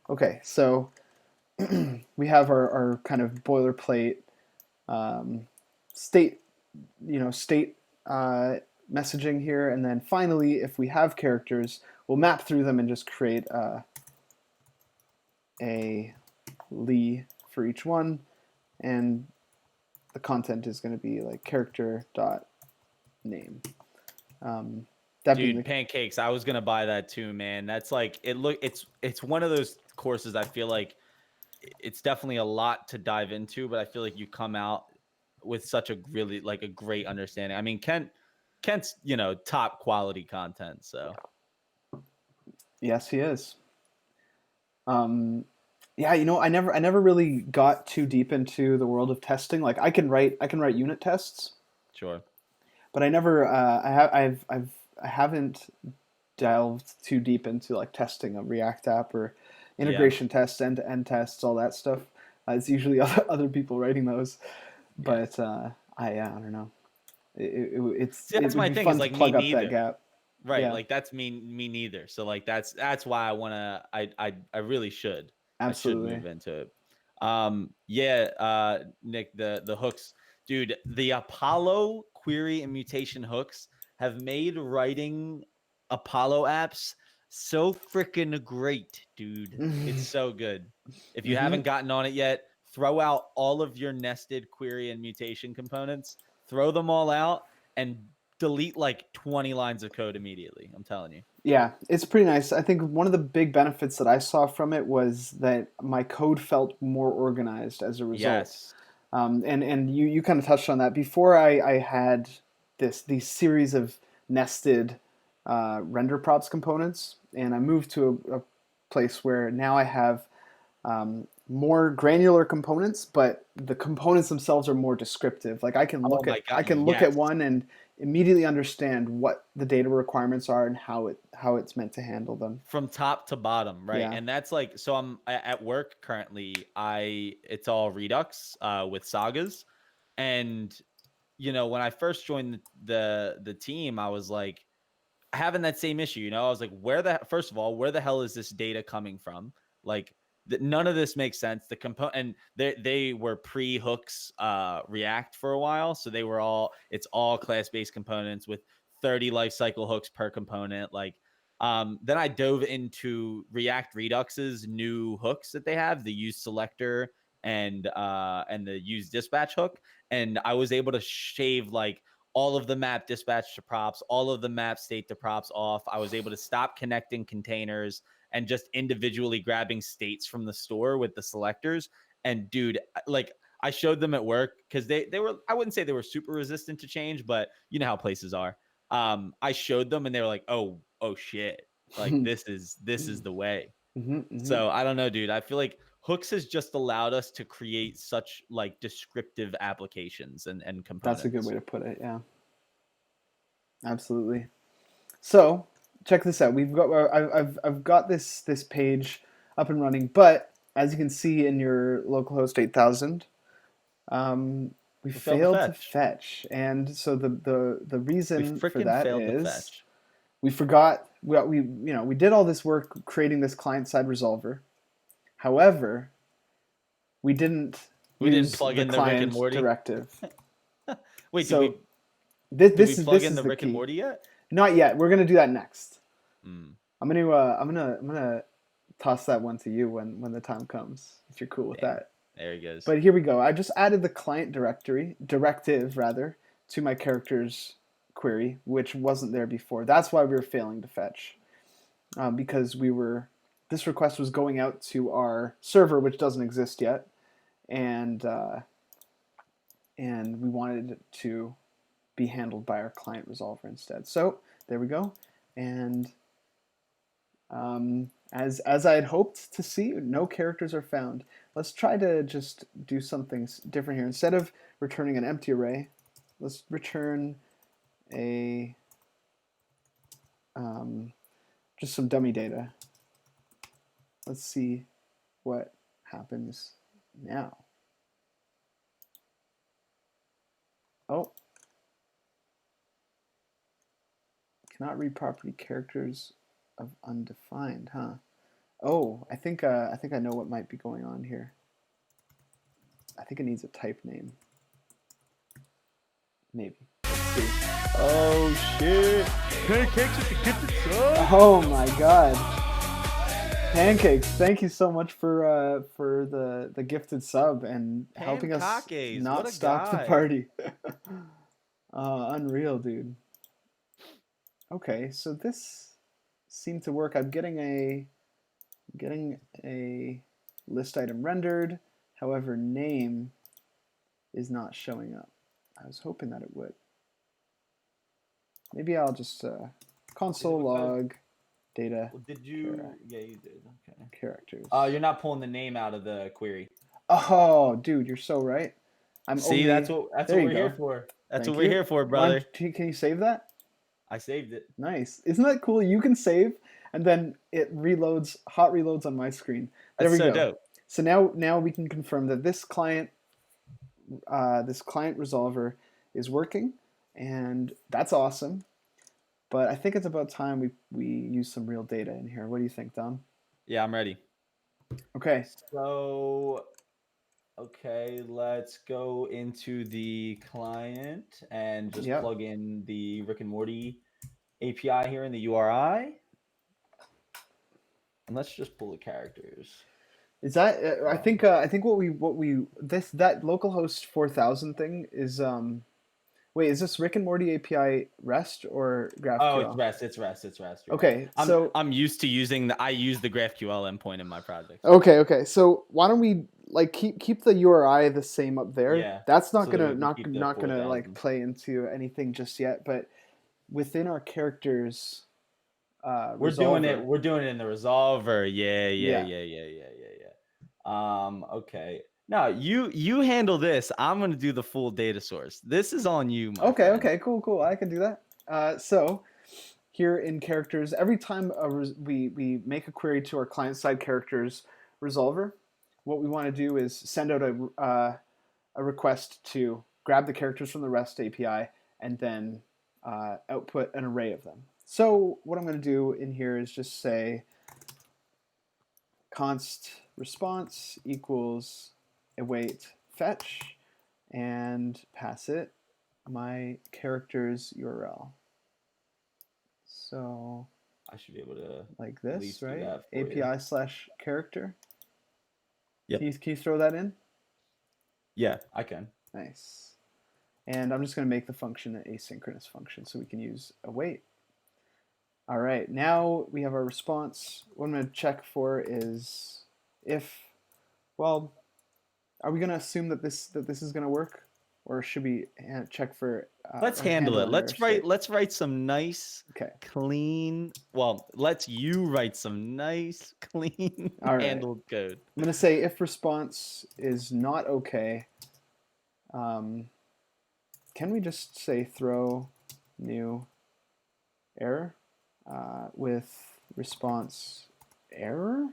Okay, so we have our kind of boilerplate state, state messaging here, and then finally, if we have characters, we'll map through them and just create a li for each one, and the content is going to be like character dot name. Dude, pancakes! I was gonna buy that too, man. That's like it's one of those courses. I feel like it's definitely a lot to dive into, but I feel like you come out with such a really like a great understanding. I mean, Kent's top quality content. So yes, he is. Yeah, I never really got too deep into the world of testing. Like I can write unit tests. Sure. But I never I haven't delved too deep into like testing a React app or integration tests, end-to-end tests, all that stuff. It's usually other people writing those. But I don't know. It would be fun to plug up that gap. Right, yeah. Like that's me neither. So like that's why I really should. Absolutely. I should move into it. Nick, the hooks, dude, the Apollo query and mutation hooks have made writing Apollo apps so freaking great, dude. It's so good. If you haven't gotten on it yet, throw out all of your nested query and mutation components, throw them all out, and delete like 20 lines of code immediately. I'm telling you. Yeah, it's pretty nice. I think one of the big benefits that I saw from it was that my code felt more organized as a result. Yes. And you kind of touched on that. Before I had these series of nested render props components, and I moved to a place where now I have more granular components, but the components themselves are more descriptive. Like I can look at one and immediately understand what the data requirements are and how it's meant to handle them from top to bottom, right? Yeah. And that's like, so I'm at work currently. It's all Redux with sagas, and when I first joined the team, I was like, having that same issue. You know, I was like, first of all, where the hell is this data coming from? Like, none of this makes sense. The component, and they were pre-hooks React for a while, so it's all class-based components with 30 lifecycle hooks per component. Like, then I dove into React Redux's new hooks that they have, the use selector and the use dispatch hook, and I was able to shave like all of the map dispatch to props, all of the map state to props off. I was able to stop connecting containers and just individually grabbing states from the store with the selectors. And dude, like, I showed them at work because they were, I wouldn't say they were super resistant to change, but you know how places are. I showed them and they were like, oh shit, like this is the way. So I don't know, dude. I feel like hooks has just allowed us to create such like descriptive applications and components. That's a good way to put it. Yeah, absolutely. So check this out. I've got this page up and running, but as you can see in your localhost 8000, we failed to fetch, and so the reason for that is we forgot. We did all this work creating this client-side resolver. However, we didn't plug in the Rick and Morty directive. Wait, so did we plug in the Rick and Morty yet? Not yet. We're gonna do that next. I'm gonna toss that one to you when the time comes, if you're cool with that. There he goes. But here we go. I just added the client directive to my characters query, which wasn't there before. That's why we were failing to fetch, because this request was going out to our server, which doesn't exist yet, and we wanted it to be handled by our client resolver instead. So there we go. And as I had hoped to see, no characters are found. Let's try to just do something different here. Instead of returning an empty array, let's return just some dummy data. Let's see what happens now. Oh. Cannot read property characters of undefined, huh? Oh, I think I know what might be going on here. I think it needs a type name. Maybe. Let's see. Oh shit! Pancakes with the gifted sub. Oh my god! Pancakes, thank you so much for the gifted sub and helping us not stop the party. Unreal, dude. Okay, so this seemed to work. I'm getting a list item rendered. However, name is not showing up. I was hoping that it would. Maybe I'll just console log data. Well, did you? Yeah, you did. Okay. Characters. You're not pulling the name out of the query. Oh, dude, you're so right. That's what we're here for. That's what we're here for, brother. Can you save that? I saved it. Nice. Isn't that cool? You can save, and then it hot reloads on my screen. There we go. Dope. So now we can confirm that this client resolver is working, and that's awesome. But I think it's about time we use some real data in here. What do you think, Dom? Yeah, I'm ready. Okay. So, let's go into the client and just plug in the Rick and Morty API here in the URI. And let's just pull the characters. Is that I think that localhost 4000 thing is wait, is this Rick and Morty API REST or GraphQL? Oh, it's REST. Okay, I'm used to using I use the GraphQL endpoint in my project. Okay. So why don't we keep the URI the same up there? Yeah. That's not gonna like play into anything just yet, but within our characters, we're doing it in the resolver. Yeah. Okay. No, you handle this. I'm gonna do the full data source. This is on you. Okay, cool. I can do that. So here in characters, every time we make a query to our client-side characters resolver, what we want to do is send out a request to grab the characters from the REST API and then output an array of them. So what I'm going to do in here is just say const response equals await fetch and pass it my character's URL. So I should be able to like this, at least do right? that for you. API/character. Yep. Can you throw that in? Yeah, I can. Nice. And I'm just going to make the function an asynchronous function so we can use await. All right, now we have our response. What I'm going to check for is if, well, are we going to assume that this is going to work, or should we check for? Let's handle it. Let's write some nice, okay, clean. Well, let's you write some nice, clean, all right. handled code. I'm going to say if response is not okay. Can we just say throw new error with response error?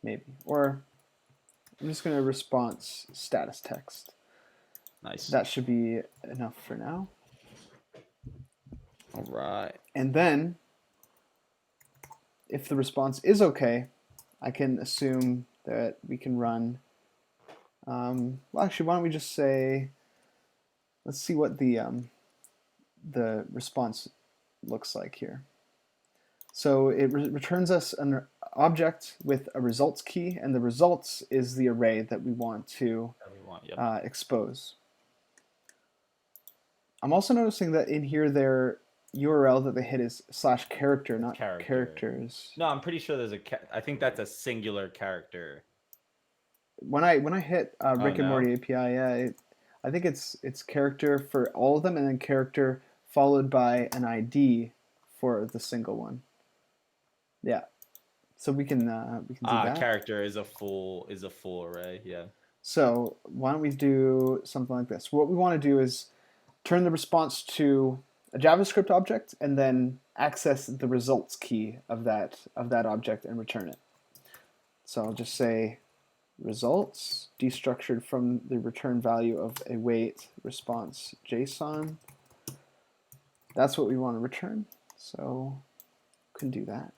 Maybe. Or I'm just going to response status text. Nice. That should be enough for now. All right. And then if the response is okay, I can assume that we can run. Well, actually, why don't we just say, let's see what the response looks like here. So it returns us an object with a results key, and the results is the array that we want to expose. I'm also noticing that in here their URL that they hit is /character, not characters. No, I'm pretty sure there's I think that's a singular character. When I hit Rick and Morty API, yeah, I think it's character for all of them, and then character followed by an ID for the single one. Yeah, so we can do that. Character is a full array. Yeah. So why don't we do something like this? What we want to do is turn the response to a JavaScript object, and then access the results key of that object and return it. So I'll just say results destructured from the return value of await response JSON. That's what we want to return. So we can do that.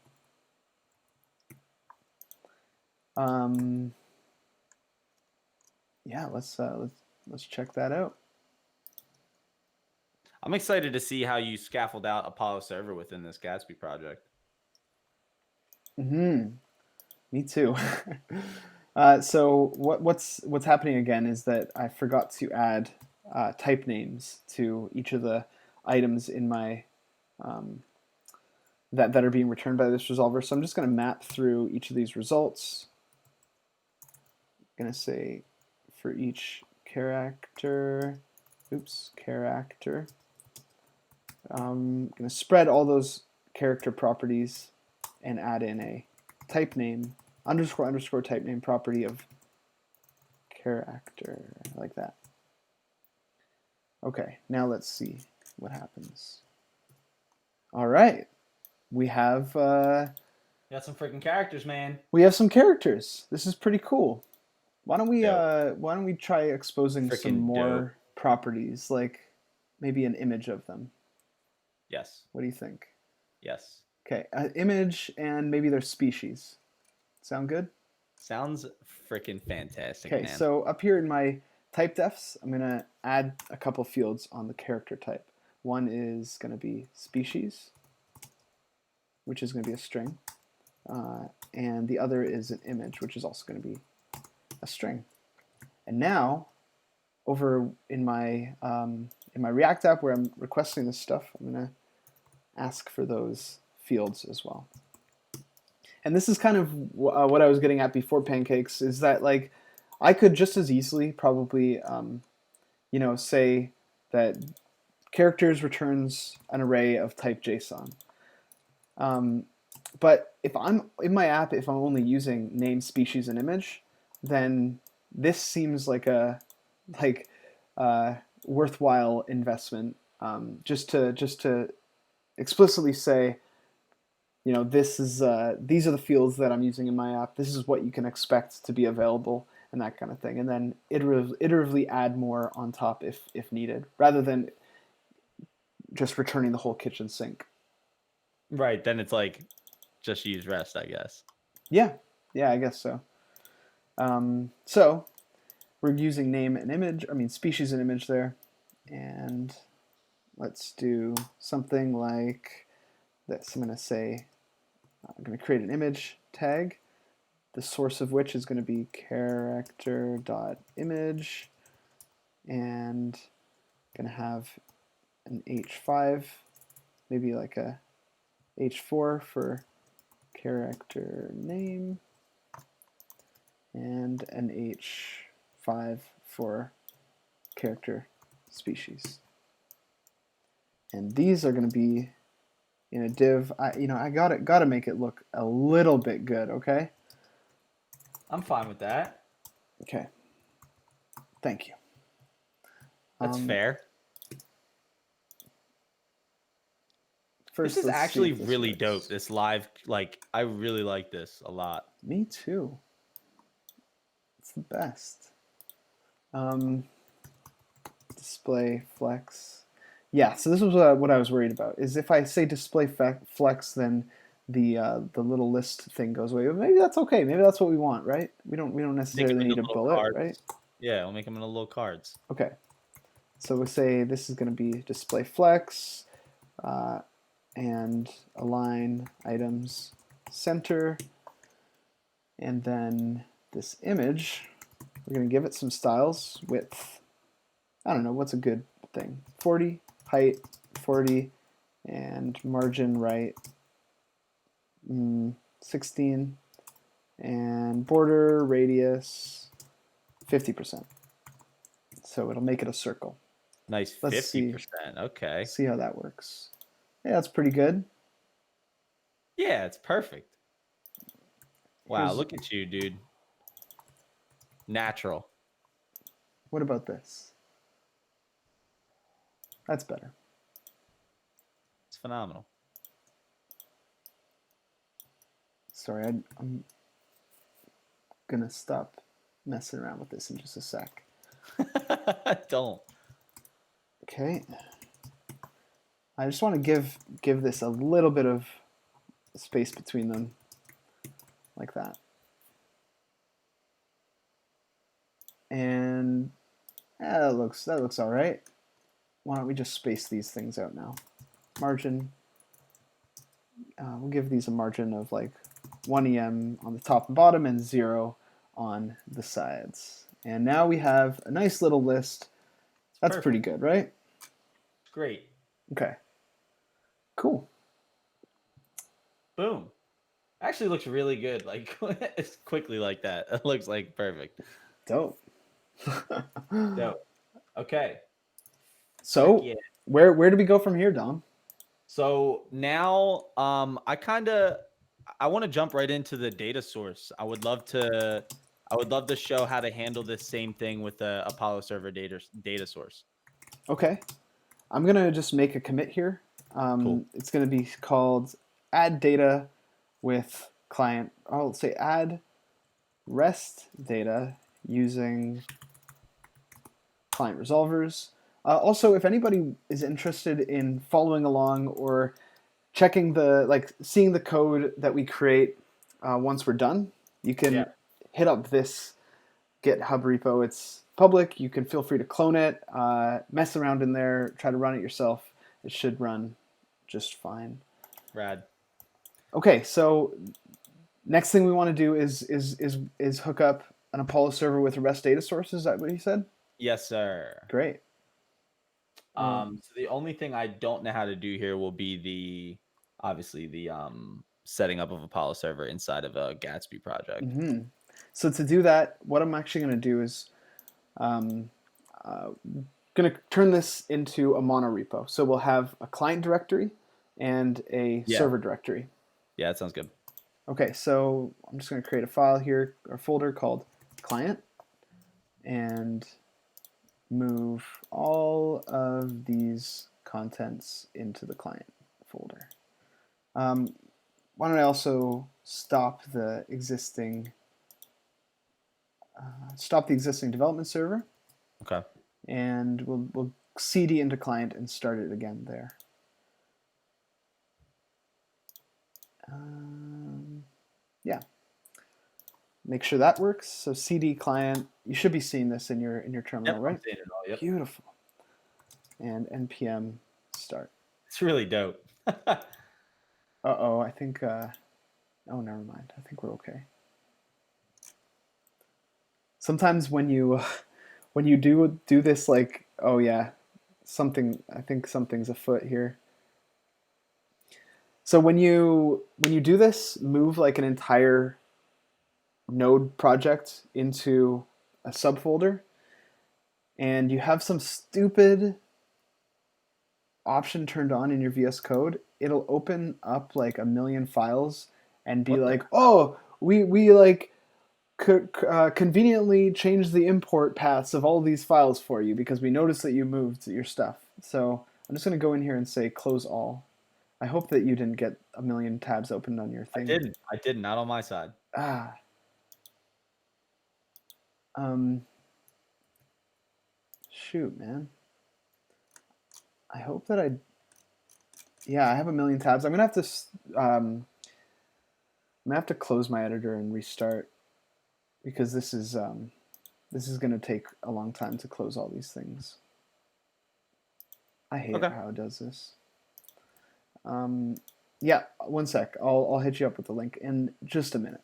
Yeah, let's check that out. I'm excited to see how you scaffold out Apollo server within this Gatsby project. Me too. So what's happening again is that I forgot to add type names to each of the items in my that are being returned by this resolver. So I'm just going to map through each of these results. I'm going to say for each character, I'm going to spread all those character properties and add in a type name __ type name property of character, like that. Okay, now let's see what happens. All right, we have got some freaking characters, man. We have some characters. This is pretty cool. Why don't we try exposing some more properties, like maybe an image of them? Yes. What do you think? Yes. Okay, image and maybe their species. Sound good? Sounds freaking fantastic. Okay, man. So up here in my type defs, I'm gonna add a couple fields on the character type. One is gonna be species, which is gonna be a string, and the other is an image, which is also gonna be a string. And now, over in my React app where I'm requesting this stuff, I'm gonna ask for those fields as well. And this is kind of what I was getting at before Pancakes, is that like I could just as easily probably say that characters returns an array of type JSON. But if I'm in my app, if I'm only using name, species, and image, then this seems like a worthwhile investment, just to explicitly say, this is these are the fields that I'm using in my app. This is what you can expect to be available, and that kind of thing. And then iteratively add more on top if needed, rather than just returning the whole kitchen sink. Right. Then it's like just use REST, I guess. Yeah, I guess so. So we're using name and image, species and image there. And let's do something like this. I'm going to create an image tag, the source of which is going to be character.image, and going to have an h5, maybe like a h4 for character name, and an h5 for character species. And these are going to be in a div. I got to make it look a little bit good, okay? I'm fine with that. Okay. Thank you. That's fair. First, this is actually this really works. dope. This live, I really like this a lot. Me too. It's the best. Display flex. Yeah, so this was what I was worried about. Is if I say display flex, then the little list thing goes away. But maybe that's okay. Maybe that's what we want, right? We don't necessarily need a bullet, cards. right? Yeah, we'll make them into little cards. Okay. So we say this is going to be display flex, and align items center, and then this image, we're going to give it some styles. Width, I don't know, what's a good thing? 40, height 40, and margin right 16, and border radius 50%. So it'll make it a circle. Nice, 50%. Okay. See how that works. Yeah, that's pretty good. Yeah, it's perfect. Wow, look at you, dude. Natural. What about this? That's better. It's phenomenal. Sorry, I'm gonna stop messing around with this in just a sec. Don't. Okay. I just want to give this a little bit of space between them, like that. And that looks all right. Why don't we just space these things out now? Margin. We'll give these a margin of like 1 EM on the top and bottom and 0 on the sides. And now we have a nice little list. That's pretty good, right? Great. Okay. Cool. Boom. Actually looks really good. Like it's quickly like that. It looks like perfect. Dope. Dope. Okay. So yeah. Where do we go from here, Dom? So now I want to jump right into the data source. I would love to show how to handle this same thing with the Apollo server data source. Okay. I'm going to just make a commit here. Cool. It's going to be called add data with client. I'll say add REST data using client resolvers. Also, if anybody is interested in following along or checking seeing the code that we create once we're done, you can hit up this GitHub repo. It's public. You can feel free to clone it, mess around in there, try to run it yourself. It should run just fine. Rad. Okay, so next thing we want to do is hook up an Apollo server with a REST data source. Is that what you said? Yes, sir. Great. So the only thing I don't know how to do here will be obviously the setting up of Apollo server inside of a Gatsby project. Mm-hmm. So to do that, what I'm actually going to do is going to turn this into a monorepo. So we'll have a client directory and a server directory. Yeah, that sounds good. Okay, so I'm just going to create a file here, or folder called client, and move all of these contents into the client folder. Why don't I also stop the existing development server? Okay. And we'll cd into client and start it again there. Yeah. Make sure that works. So CD client, you should be seeing this in your terminal, right? I'm seeing it all, yep. Beautiful. And npm start. It's really dope. Uh-oh, I think, oh, never mind. I think we're okay. Sometimes when you do this, like, oh yeah, I think something's afoot here. So when you do this, move like an entire node project into a subfolder, and you have some stupid option turned on in your VS Code, it'll open up like a million files and be like, oh, we like conveniently changed the import paths of all these files for you because we noticed that you moved your stuff. So I'm just going to go in here and say close all. I hope that you didn't get a million tabs opened on your thing. I didn't. Not on my side. Shoot, man. I hope that I have a million tabs. I'm gonna have to close my editor and restart because this is gonna take a long time to close all these things. I hate how it does this. Yeah, one sec. I'll hit you up with the link in just a minute.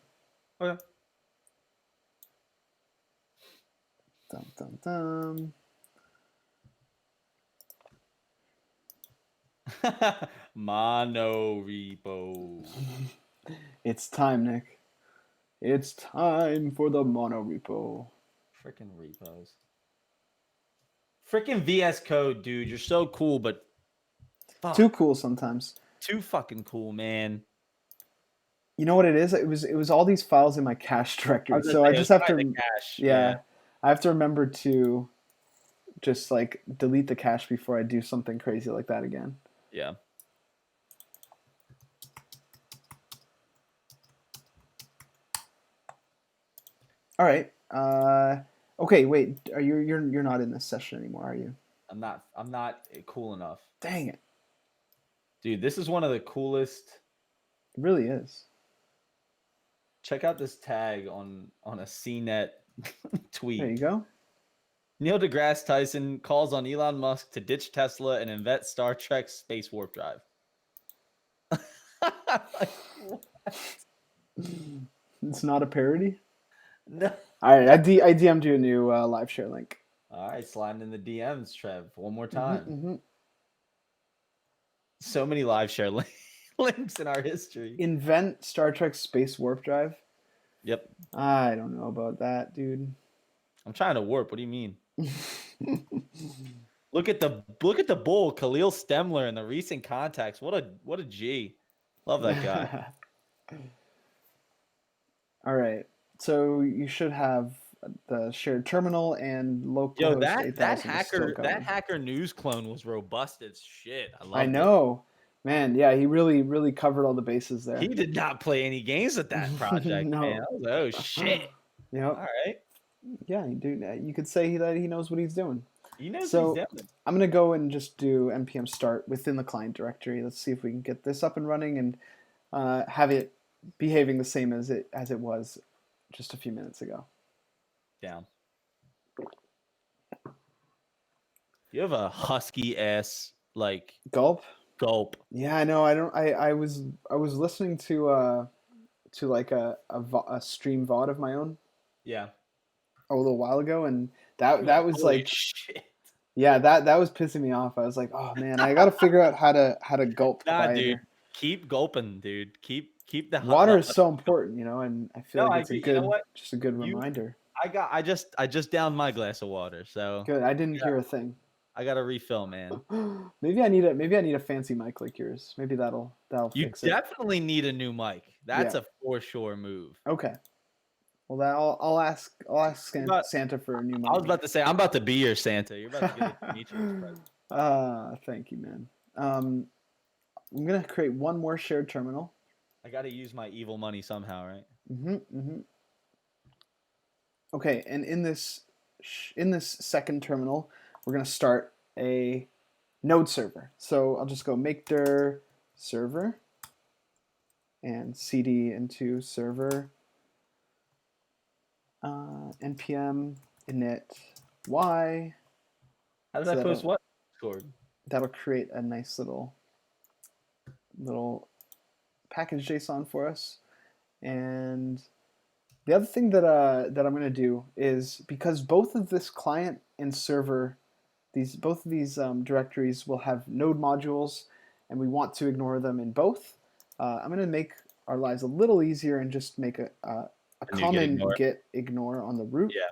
Okay. Dum dum dum. Mono repo. It's time, Nick. It's time for the mono repo. Freaking repos. Freaking VS Code, dude. You're so cool, but fuck. Too cool sometimes. Too fucking cool, man. You know what it is? It was all these files in my cache directory. So I just have to cache. Yeah. I have to remember to just like delete the cache before I do something crazy like that again. Yeah. All right. Okay, wait. You're not in this session anymore, are you? I'm not cool enough. Dang it. Dude, this is one of the coolest. It really is. Check out this tag on a CNET tweet. There you go. Neil deGrasse Tyson calls on Elon Musk to ditch Tesla and invent Star Trek space warp drive. Like, it's not a parody? No. All right, I DM'd you a new live share link. All right, sliding in the DMs, Trev. One more time. Mm-hmm. So many live share links in our history. Invent Star Trek space warp drive? Yep. I don't know about that, dude. I'm trying to warp. What do you mean? Look at the bull, Khalil Stemler, and the recent contacts. What a G. Love that guy. All right. So you should have the shared terminal and local. Yo, that hacker news clone was robust as shit. I know. Man, yeah, he really covered all the bases there. He did not play any games with that project, no. man. I was like, oh shit. Yep. All right. Yeah, dude, you could say that he knows what he's doing. He knows what he's doing. I'm gonna go and just do npm start within the client directory. Let's see if we can get this up and running and have it behaving the same as it was just a few minutes ago. Down. You have a husky ass like gulp. Yeah, I know. I was listening to like a stream VOD of my own. Yeah. A little while ago, and that was holy like shit. Yeah, that was pissing me off. I was like, oh man, I got to figure out how to gulp. Nah, dude, keep gulping, dude. Keep the water is so important, you know, and I feel like it's just a good reminder. I just downed my glass of water, so good. I didn't hear a thing. I got to refill, man. Maybe I need a fancy mic like yours. Maybe that'll fix it. You definitely need a new mic. That's a for sure move. Okay. Well, I'll ask Santa for a new mic. I was about to say I'm about to be your Santa. You're about to get a Domitrius present. Thank you, man. I'm gonna create one more shared terminal. I got to use my evil money somehow, right? Okay, and in this second terminal, we're gonna start a node server. So I'll just go make dir server. and cd into server npm init y. How did So I post what? Discord. That'll create a nice little package JSON for us. And the other thing that that I'm going to do is, because both of this client and server, both of these directories will have node modules, and we want to ignore them in both. I'm going to make our lives a little easier and just make a common get ignore on the root. Yeah.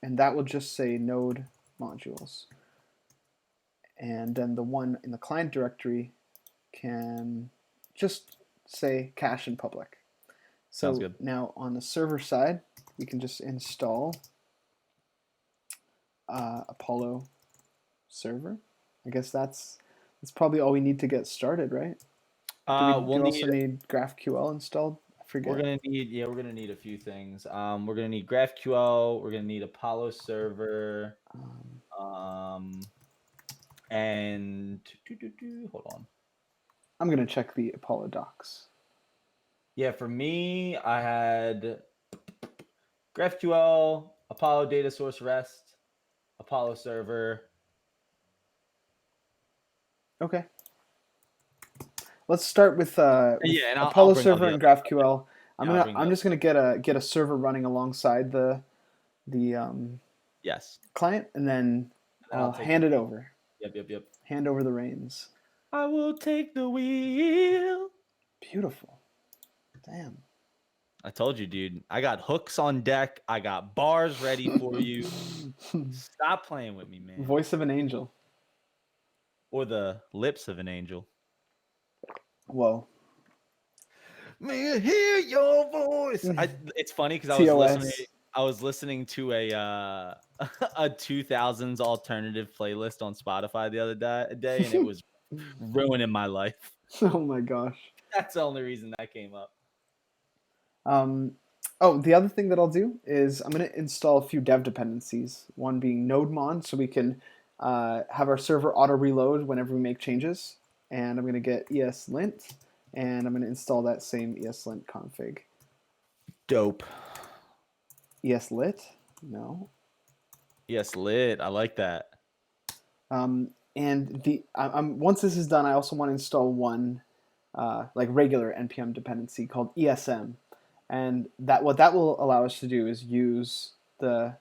And that will just say node modules. And then the one in the client directory can just say cache and public. So now on the server side, we can just install Apollo server. I guess that's probably all we need to get started, right? Do we also need GraphQL installed? I forget. We're gonna need a few things. We're gonna need GraphQL. We're gonna need Apollo server. And hold on. I'm gonna check the Apollo docs. Yeah, for me, I had GraphQL, Apollo data source REST, Apollo server. Okay. Let's start with Apollo I'll server and GraphQL. I'm just gonna get a server running alongside the client, and then I'll hand it over. Yep. Hand over the reins. I will take the wheel. Beautiful. Damn. I told you, dude. I got hooks on deck. I got bars ready for you. Stop playing with me, man. Voice of an angel. Or the lips of an angel. Whoa. May I hear your voice? It's funny because I was listening to a 2000s alternative playlist on Spotify the other day, and it was ruining my life. Oh my gosh. That's the only reason that came up. The other thing that I'll do is I'm going to install a few dev dependencies. One being nodemon, so we can have our server auto reload whenever we make changes. And I'm going to get ESLint, and I'm going to install that same ESLint config. Dope. ESLit? No. ESLit. I like that. And once this is done, I also want to install one regular npm dependency called ESM. And what that will allow us to do is use the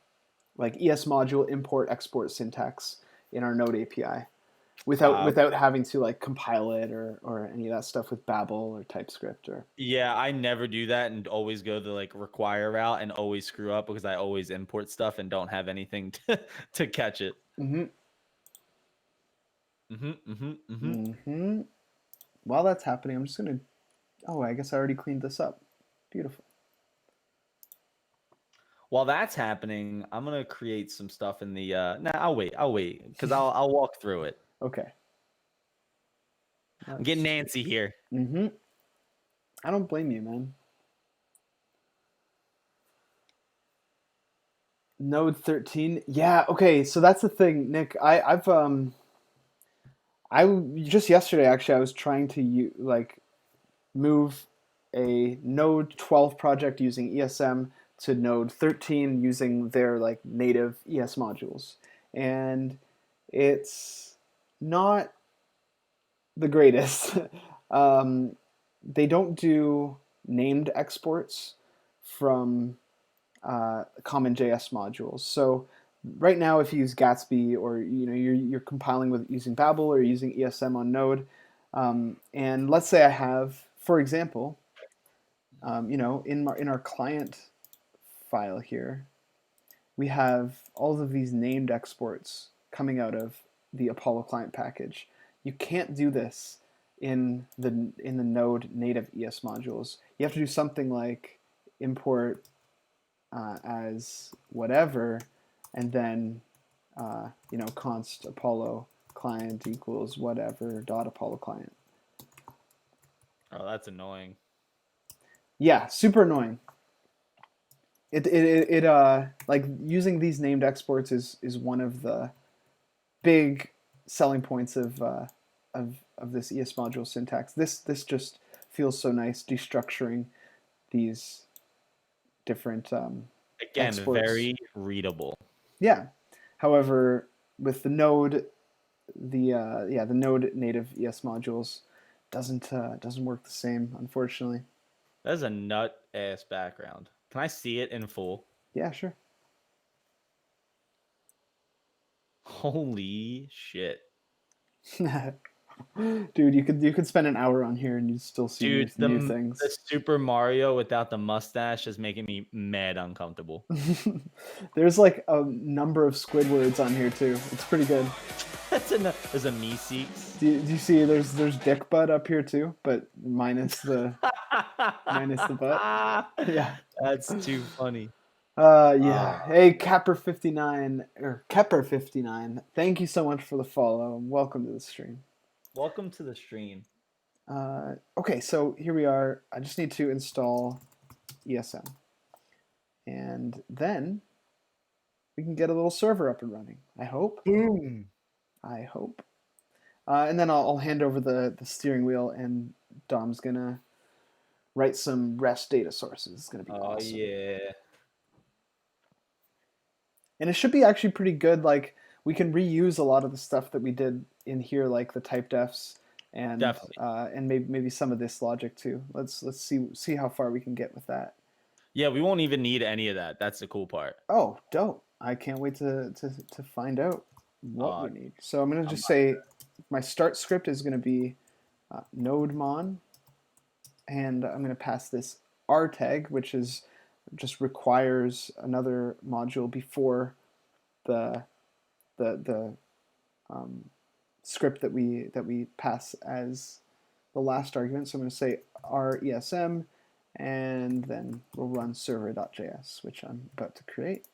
ES module import export syntax in our Node API without having to compile it or any of that stuff with Babel or TypeScript or. Yeah, I never do that and always go the require route and always screw up because I always import stuff and don't have anything to catch it. While that's happening, I'm just gonna. Oh, I guess I already cleaned this up. Beautiful. While that's happening, I'm gonna create some stuff in the. I'll wait because I'll walk through it. Okay. I'm getting Nancy here. I don't blame you, man. Node 13. Yeah. Okay. So that's the thing, Nick. I've just yesterday actually I was trying to move a Node 12 project using ESM to Node 13 using their native ES modules, and it's not the greatest. They don't do named exports from common JS modules. So right now, if you use Gatsby or you're compiling with using Babel or using ESM on Node, and let's say I have, for example, in our client file here, we have all of these named exports coming out of the Apollo client package. You can't do this in the Node native ES modules. You have to do something like import as whatever, and then const Apollo client equals whatever dot Apollo client. Oh, that's annoying. Yeah, super annoying. It using these named exports is one of the big selling points of this ES module syntax. This just feels so nice destructuring these different Again, exports. very readable. Yeah. However, with the Node, the Node native ES modules doesn't work the same, unfortunately. That is a nut ass background. Can I see it in full? Yeah, sure. Holy shit. Dude, you could spend an hour on here and you'd still see new things. The Super Mario without the mustache is making me mad uncomfortable. There's like a number of Squidwards on here too. It's pretty good. There's a Meeseeks. Do you see there's Dick Butt up here too, but minus the butt. Yeah. That's too funny. Yeah. Hey, Kepper59 or Kepper59. Thank you so much for the follow and welcome to the stream. Welcome to the stream. Okay, so here we are. I just need to install ESM. And then we can get a little server up and running. I hope. Boom. I hope. And then I'll hand over the steering wheel, and Dom's going to write some REST data sources. It's going to be awesome. Oh, yeah. And it should be actually pretty good. Like, we can reuse a lot of the stuff that we did in here, like the type defs and maybe some of this logic too. Let's see how far we can get with that. Yeah, we won't even need any of that. That's the cool part. Oh, dope. I can't wait to find out what we need. So I'm going to just say my start script is going to be nodemon, and I'm going to pass this R tag, which is just requires another module before the script that we pass as the last argument. So I'm going to say resm, and then we'll run server.js, which I'm about to create.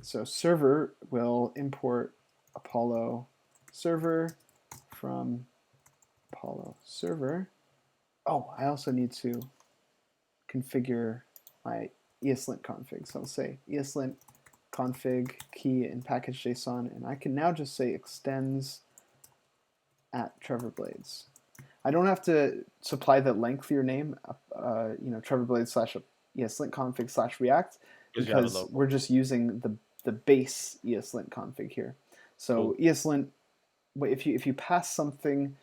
So server will import Apollo server from Apollo server. Oh, I also need to configure my ESLint config. So I'll say ESLint config key in package.json, and I can now just say extends at Trevor Blades. I don't have to supply the length of your name, Trevor Blades / ESLint config / React, because we're just using the base ESLint config here. So cool. ESLint, if you pass something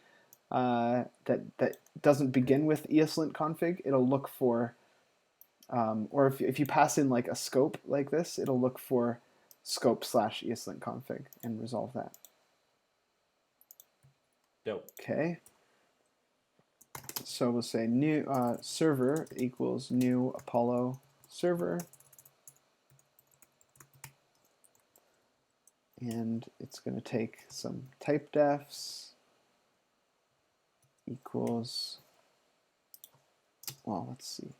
that doesn't begin with ESLint config, it'll look for, or if you pass in like a scope like this, it'll look for scope / ESLint config and resolve that. Dope. Okay. So we'll say new server equals new Apollo server. And it's going to take some type defs equals, well, let's see.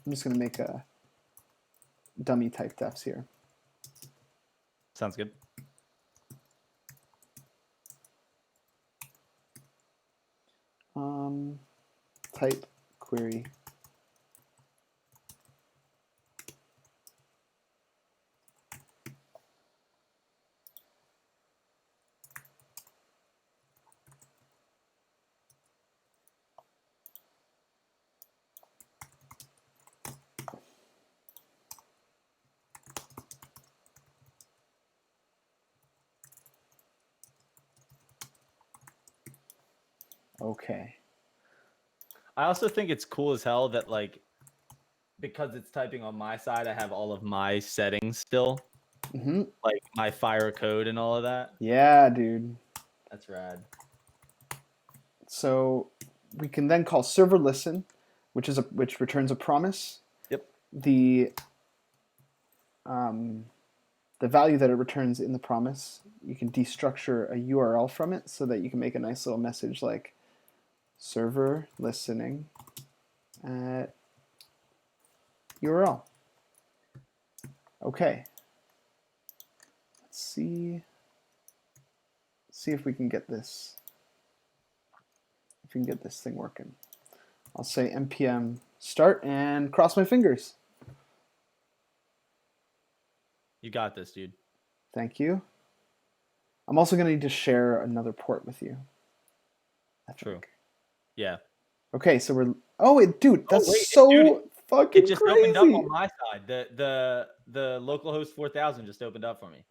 I'm just going to make a dummy type defs here. Sounds good. Type query. Okay. I also think it's cool as hell that, like, because it's typing on my side, I have all of my settings still. Mm-hmm. Like my fire code and all of that. Yeah, dude. That's rad. So we can then call server listen, which returns a promise. Yep. The value that it returns in the promise, you can destructure a URL from it so that you can make a nice little message like server listening at URL. Okay. Let's see if we can get this. If we can get this thing working. I'll say npm start and cross my fingers. You got this, dude. Thank you. I'm also going to need to share another port with you. True. Yeah. Okay, so we're. Oh, wait, dude, that's fucking it just crazy. opened up on my side. The localhost 4000 just opened up for me.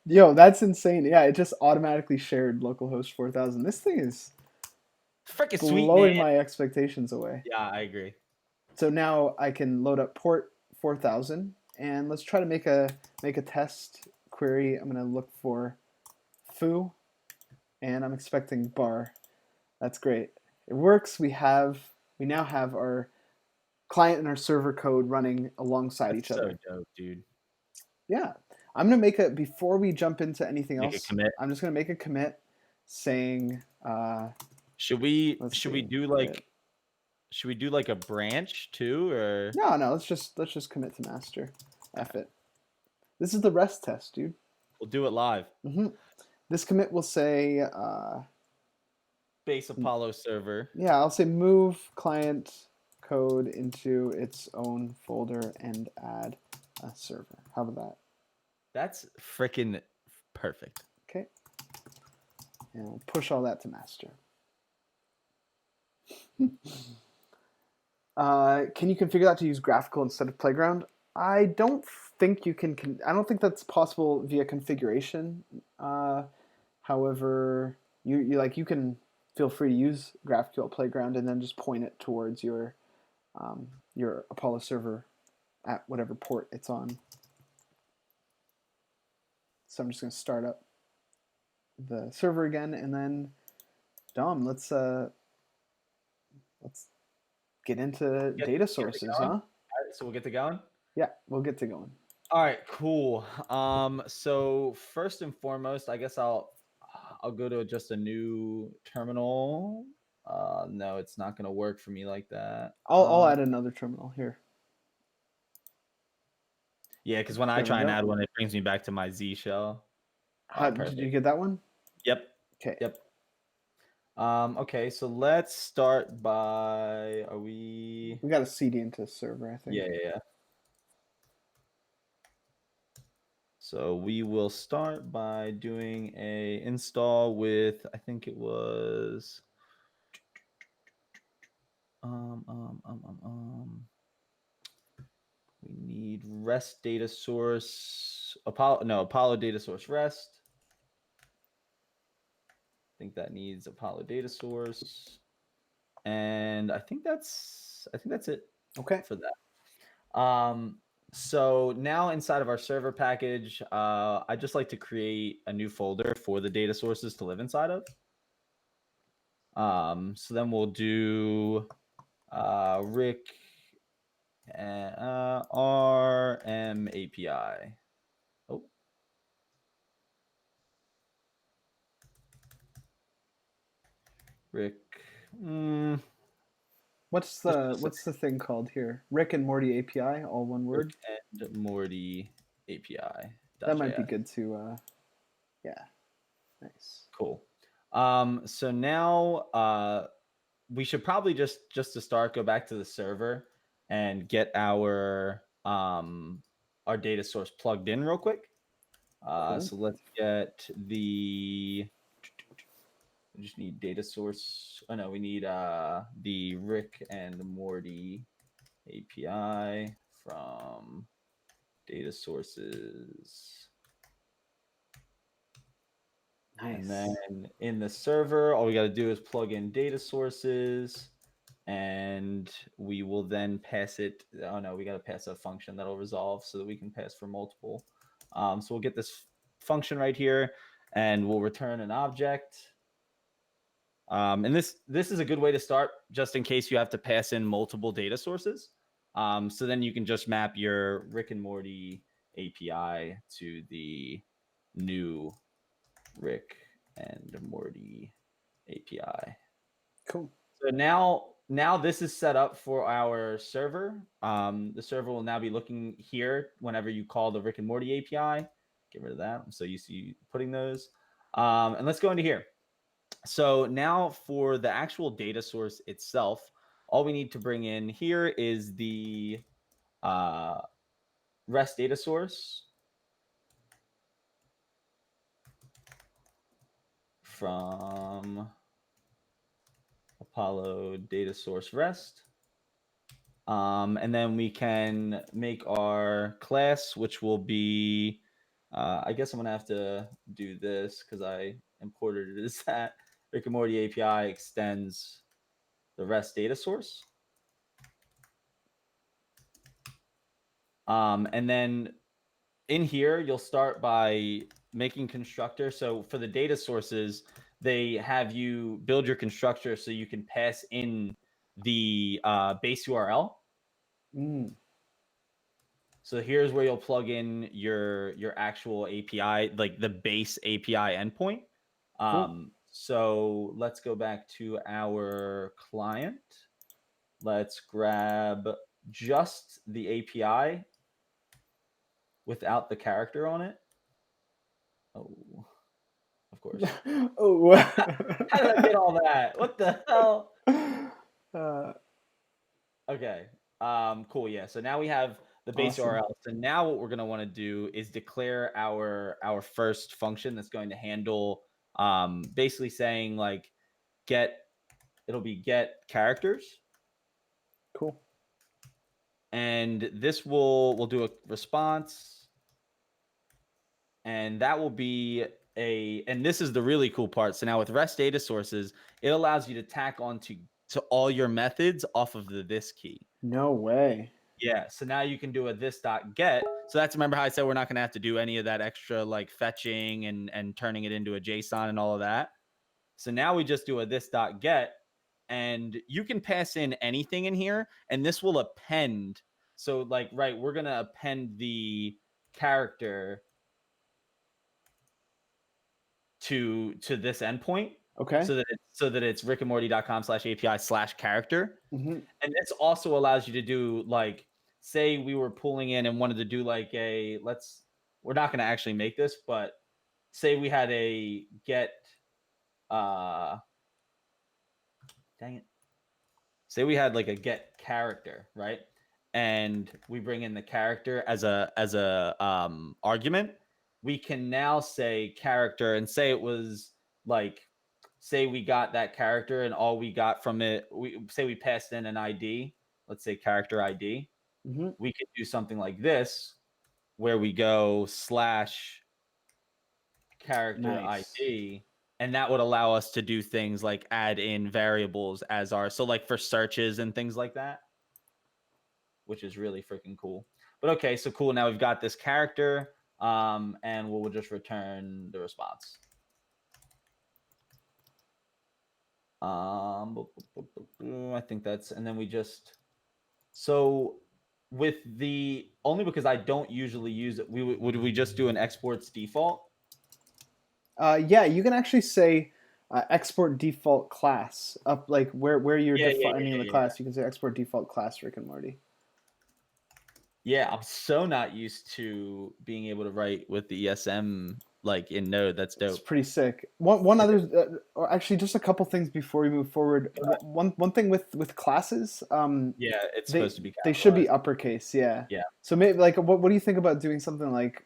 Yo, that's insane. Yeah, it just automatically shared localhost 4000. This thing is freaking sweet, blowing man. my expectations away. Yeah, I agree. So now I can load up port 4000, and let's try to make a test query. I'm gonna look for foo, and I'm expecting bar. That's great. It works. We now have our client and our server code running alongside each other. So dope, dude. Yeah. I'm going to make a, before we jump into anything else, commit. I'm just going to make a commit saying, should we do like a branch too, or? No, let's just commit to master. F it. This is the REST test, dude. We'll do it live. This commit will say, base Apollo server. Yeah, I'll say move client code into its own folder and add a server. How about that? That's freaking perfect. Okay. And we'll push all that to master. Can you configure that to use GraphQL instead of Playground? I don't think you can. I don't think that's possible via configuration. However, you can feel free to use GraphQL Playground and then just point it towards your Apollo server at whatever port it's on. So I'm just going to start up the server again, and then Dom, let's get into data sources, huh? All right, so we'll get to going. Yeah, we'll get to going. All right, cool. So first and foremost, I guess I'll go to just a new terminal. No, it's not gonna work for me like that. I'll add another terminal here. Yeah, because when I try and add one, it brings me back to my Z shell. How did you get that one? Yep. Okay. Yep. Okay, so let's start by, we got a CD into server, I think. Yeah. So we will start by doing a install with, I think it was we need REST data source, Apollo data source REST. I think that needs Apollo data source, and I think that's it. Okay. For that. So now inside of our server package, I just like to create a new folder for the data sources to live inside of. So then we'll do Rick and RM API. Oh. Rick. What's the thing called here? Rick and Morty API, all one word. Rick and Morty API. That might be good to. Yeah. Nice. Cool. So now we should probably just to start go back to the server and get our data source plugged in real quick. Cool. So let's get we just need data source. Oh no, we need the Rick and Morty API from data sources. Nice. And then in the server, all we got to do is plug in data sources, and we will then pass it. Oh no, we got to pass a function that'll resolve so that we can pass for multiple. So we'll get this function right here, and we'll return an object. And this is a good way to start, just in case you have to pass in multiple data sources. So then you can just map your Rick and Morty API to the new Rick and Morty API. Cool. So now this is set up for our server. The server will now be looking here whenever you call the Rick and Morty API. Get rid of that. So you see putting those. And let's go into here. So now for the actual data source itself, all we need to bring in here is the REST data source. from Apollo data source REST. And then we can make our class, which will be, I guess I'm going to have to do this because I imported it as that. Rick and Morty API extends the REST data source. And then in here, you'll start by making constructor. So for the data sources, they have you build your constructor so you can pass in the base URL. So here's where you'll plug in your actual API, like the base API endpoint. Cool. So let's go back to our client. Let's grab just the API without the character on it. Oh, of course. Oh. How did I get all that? What the hell? Okay. Cool. Yeah. So now we have the base URL. So now what we're going to want to do is declare our first function that's going to handle basically saying like it'll be get characters. Cool. And this we'll do a response. And that will be and this is the really cool part. So now with REST data sources, it allows you to tack on to all your methods off of the this key. No way. Yeah, so now you can do a this.get. So that's, remember how I said we're not going to have to do any of that extra like fetching and turning it into a JSON and all of that. So now we just do a this.get, and you can pass in anything in here, and this will append. So like, right, we're going to append the character to this endpoint. Okay. So that it's rickandmorty.com/API/character. And this also allows you to do like, say we were pulling in and wanted to do like we're not going to actually make this, but say we had a get, dang it. Say we had like a get character, right? And we bring in the character as a argument. We can now say character and say it was like, say we got that character and all we got from it, we passed in an ID, let's say character ID. We could do something like this where we go /character ID, and that would allow us to do things like add in variables as so like for searches and things like that, which is really freaking cool. But okay, so cool. Now we've got this character, and we'll just return the response. I think that's, and then we just, so with the, only because I don't usually use it, would we just do an exports default? Yeah, you can actually say export default class up, like where you're defining the class. You can say export default class Rick and Morty. Yeah, I'm so not used to being able to write with the ESM like in Node. That's dope. It's pretty sick. One other, or actually just a couple things before we move forward. One thing with classes. Yeah, it's supposed to be capitalized. They should be uppercase. Yeah. Yeah. So maybe like what do you think about doing something like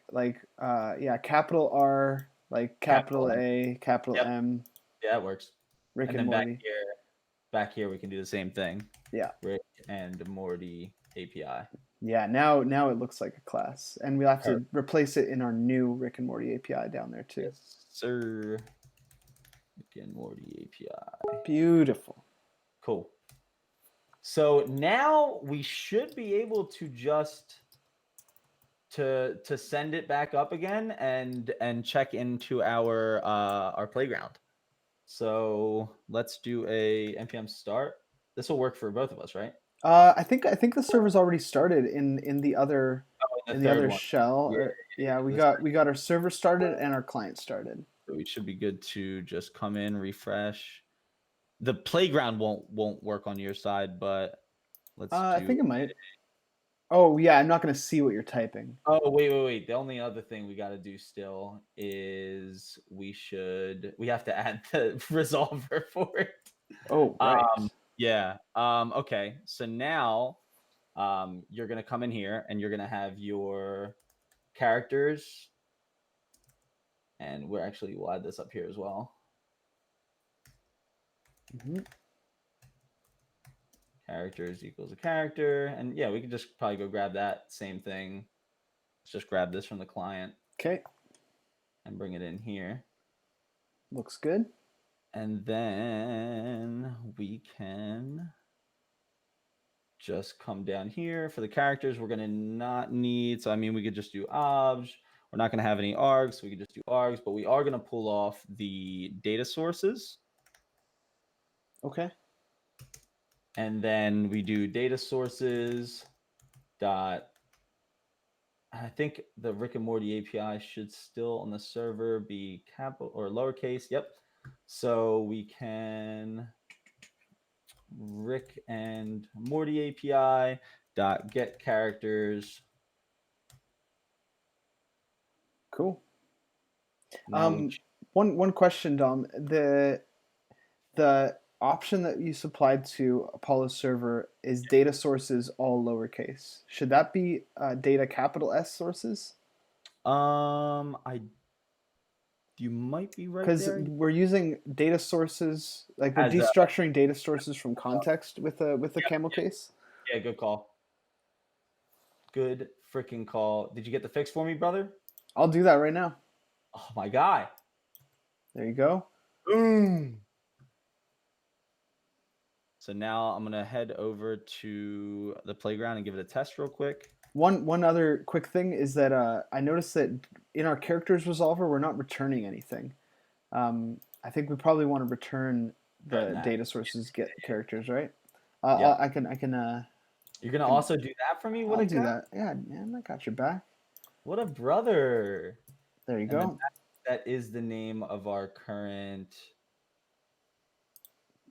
capital R, like capital A, capital M. Yeah, it works. Rick and Morty. Back here we can do the same thing. Yeah. Rick and Morty API. Yeah, now it looks like a class, and we'll have to replace it in our new Rick and Morty API down there too. Yes, sir. Rick and Morty API. Beautiful. Cool. So now we should be able to just to send it back up again and check into our playground. So let's do a npm start. This will work for both of us, right? I think the server's already started in the other other shell. We got our server started and our client started. So we should be good to just come in, refresh. The playground won't work on your side, but let's. I think it might. Oh yeah, I'm not gonna see what you're typing. Oh wait. The only other thing we got to do still is we have to add the resolver for it. Oh right. Yeah. Okay. So now, you're gonna come in here and you're gonna have your characters, and we'll add this up here as well. Characters equals a character. And yeah, we could just probably go grab that same thing. Let's just grab this from the client. Okay. And bring it in here. Looks good. And then we can just come down here. For the characters, we're going to not need, so I mean, we could just do obj. We're not going to have any args, so we could just do args, but we are going to pull off the data sources. Okay. And then we do data sources dot, I think the Rick and Morty API should still on the server be capital or lowercase. Yep. So we can Rick and Morty API dot get characters. Cool. One question, Dom. The option that you supplied to Apollo server is data sources all lowercase. Should that be data capital S sources? You might be right because there. we're using data sources, like we're destructuring data sources from context with a camel case. Yeah, good call. Good freaking call. Did you get the fix for me, brother? I'll do that right now. Oh my guy. There you go. Boom. So now I'm gonna head over to the playground and give it a test real quick. One other quick thing is that I noticed that in our characters resolver we're not returning anything. I think we probably want to return the data sources get characters, right? Yeah. I can. You're gonna also do that for me? What I'll do that. Yeah, man, I got your back. What a brother. There you go. That is the name of our current.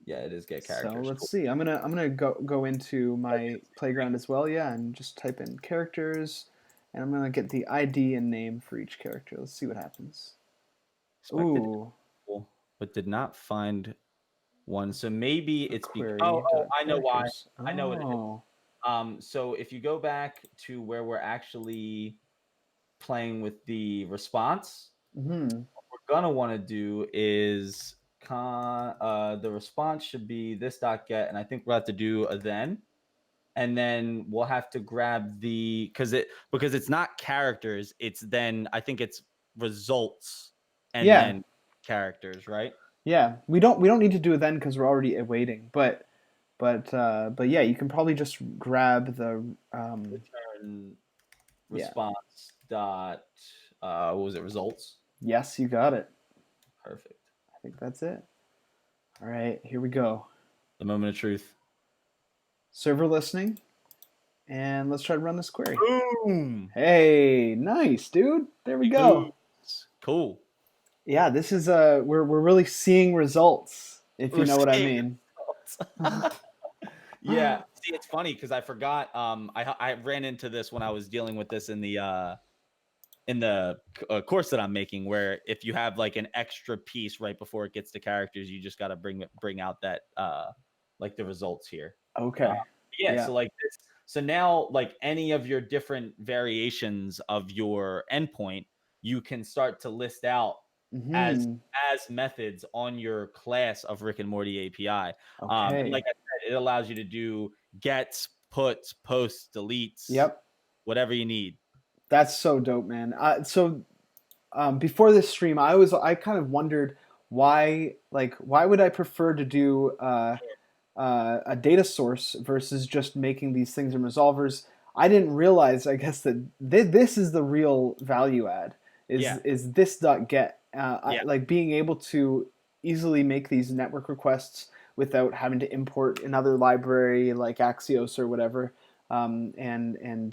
Yeah, it is get characters. So let's see. I'm gonna go into my playground as well. Yeah, and just type in characters, and I'm gonna get the ID and name for each character. Let's see what happens. Ooh. But did not find one. So maybe it's because oh, I know why. I know what it is. So if you go back to where we're actually playing with the response, what we're gonna want to do is the response should be this dot get, and I think we'll have to do a then, and then we'll have to grab the because it's not characters, it's then I think it's results and then characters, right? Yeah, we don't need to do it then because we're already awaiting, but yeah, you can probably just grab the return response dot what was it, results? Yes, you got it. Perfect. I think that's it. All right, here we go. The moment of truth. Server listening, and let's try to run this query. Boom! Hey, nice, dude. There we go. Cool. Yeah, this is we're really seeing results, if you know what I mean. Yeah. See, it's funny because I forgot. I ran into this when I was dealing with this in the course that I'm making, where if you have like an extra piece right before it gets to characters, you just got to bring out that like the results here. Okay. Yeah. So like this. So now, like any of your different variations of your endpoint, you can start to list out as methods on your class of Rick and Morty API. And like I said, it allows you to do gets, puts, posts, deletes, whatever you need. That's so dope, man. So before this stream, I kind of wondered why would I prefer to do a data source versus just making these things in resolvers. I didn't realize, I guess, that this is the real value add. Is this .get like being able to easily make these network requests without having to import another library like Axios or whatever, yeah,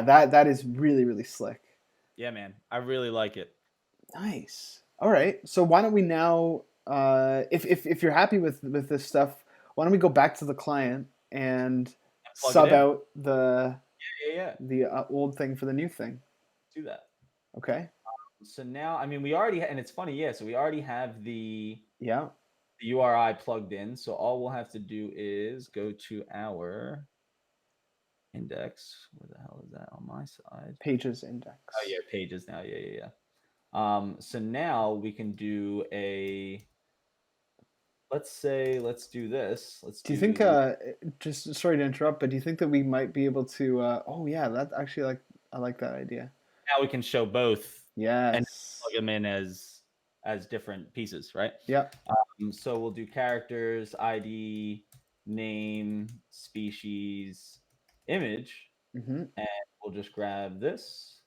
that is really, really slick. Yeah, man, I really like it. Nice. All right, so why don't we now, if you're happy with this stuff, why don't we go back to the client and sub out the old thing for the new thing? Do that. Okay. So now, I mean, we already and it's funny, so we already have the URI plugged in. So all we'll have to do is go to our index. Where the hell is that on my side? Pages index. Oh yeah, pages now. Yeah. So now we can do a let's do this. Do you think, just sorry to interrupt, but do you think that we might be able to, oh yeah, that actually, I like that idea. Now we can show both and Yes. plug them in as different pieces, right? Yeah. So we'll do characters, ID, name, species, image, Mm-hmm. and we'll just grab this.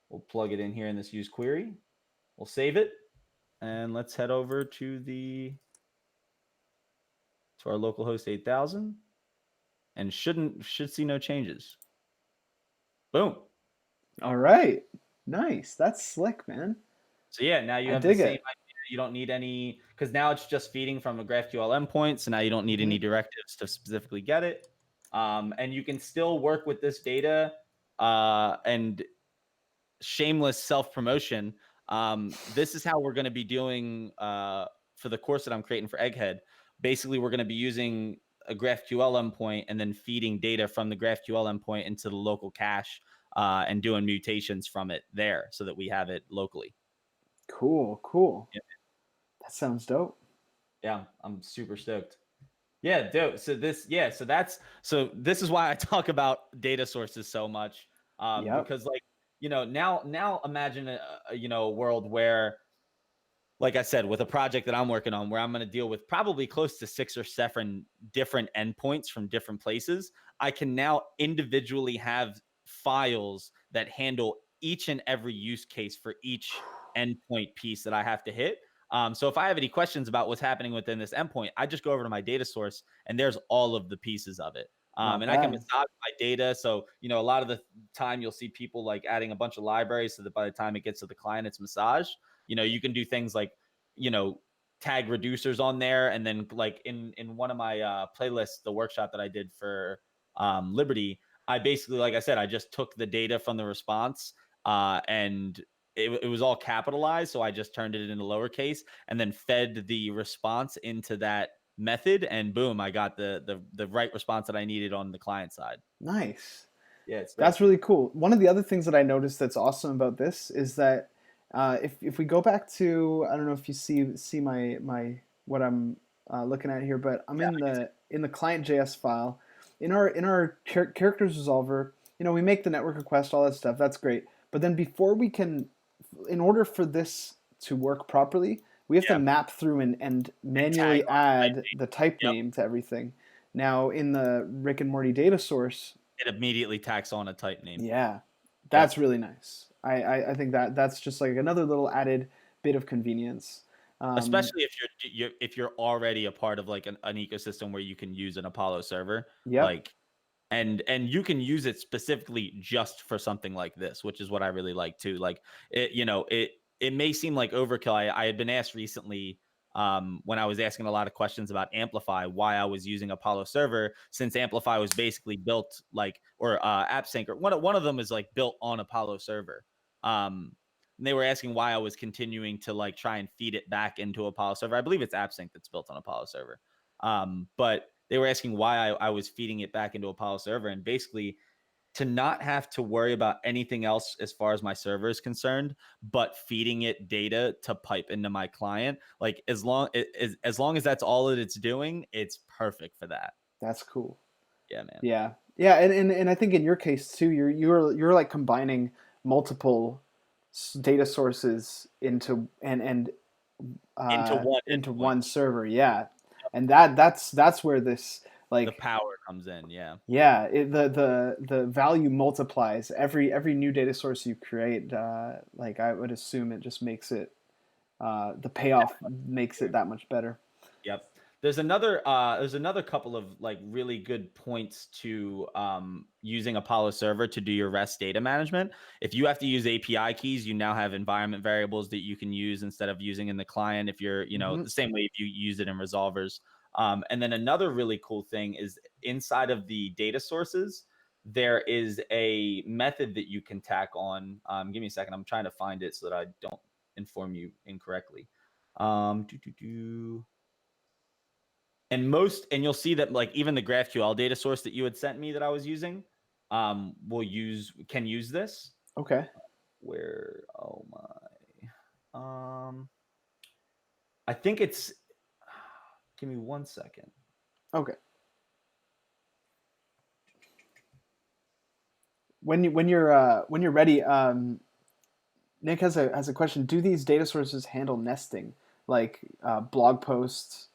We'll plug it in here in this use query. We'll save it, and let's head over to our localhost 8000, and should see no changes. Boom. All right. Nice. That's slick, man. So yeah, now you I have the dig same it. idea. You don't need any, because now it's just feeding from a GraphQL endpoint. So now you don't need any directives to specifically get it. And you can still work with this data, and shameless self-promotion. This is how we're going to be doing for the course that I'm creating for Egghead. Basically, we're going to be using a GraphQL endpoint and then feeding data from the GraphQL endpoint into the local cache, and doing mutations from it there so that we have it locally. Cool. Yeah. That sounds dope. Yeah, I'm super stoked. Yeah, dope. So this is why I talk about data sources so much, because like, now imagine a world where, like I said, with a project that I'm working on, where I'm going to deal with probably close to 6 or 7 different endpoints from different places. I can now individually have files that handle each and every use case for each endpoint piece that I have to hit. So if I have any questions about what's happening within this endpoint, I just go over to my data source, and there's all of the pieces of it. And I can massage my data. So, a lot of the time you'll see people like adding a bunch of libraries so that by the time it gets to the client, it's massaged. You can do things like, tag reducers on there. And then like in one of my playlists, the workshop that I did for Liberty, I basically, like I said, I just took the data from the response, and it was all capitalized. So I just turned it into lowercase and then fed the response into that method, and boom, I got the right response that I needed on the client side. Nice. Yeah, That's really cool. One of the other things that I noticed that's awesome about this is that, if we go back to, I don't know if you see my what I'm looking at here, but I'm in the client.js file. In our characters resolver, we make the network request, all that stuff. That's great. But then before we can, in order for this to work properly, we have to map through and manually add the type name to everything. Now in the Rick and Morty data source, it immediately tacks on a type name. Yeah, that's really nice. I think that's just like another little added bit of convenience. Especially if you're already a part of like an ecosystem where you can use an Apollo server, Yep. like, and you can use it specifically just for something like this, which is what I really like too. Like it may seem like overkill. I had been asked recently, when I was asking a lot of questions about Amplify, why I was using Apollo server, since Amplify was basically built like, or AppSync, or one of them is like built on Apollo server. And they were asking why I was continuing to like try and feed it back into Apollo server. I believe it's AppSync that's built on Apollo server. But they were asking why I was feeding it back into Apollo server, and basically to not have to worry about anything else as far as my server is concerned, but feeding it data to pipe into my client. Like as long as that's all that it's doing, it's perfect for that. That's cool. Yeah, man. Yeah, and I think in your case too, you're like combining multiple data sources into into one server. Yeah, and that's where this, like, the power comes in. Yeah. Yeah, the value multiplies every new data source you create. Like, I would assume it just makes it, the payoff makes it that much better. Yep. There's another couple of like really good points to using Apollo server to do your REST data management. If you have to use API keys, you now have environment variables that you can use instead of using in the client. If you're, the same way if you use it in resolvers. And then another really cool thing is inside of the data sources, there is a method that you can tack on. Give me a second. I'm trying to find it so that I don't inform you incorrectly. And you'll see that like even the GraphQL data source that you had sent me that I was using, can use this. Okay. Oh my, I think it's Give me 1 second. Okay. When you're ready, Nick has a question. Do these data sources handle nesting, like blog posts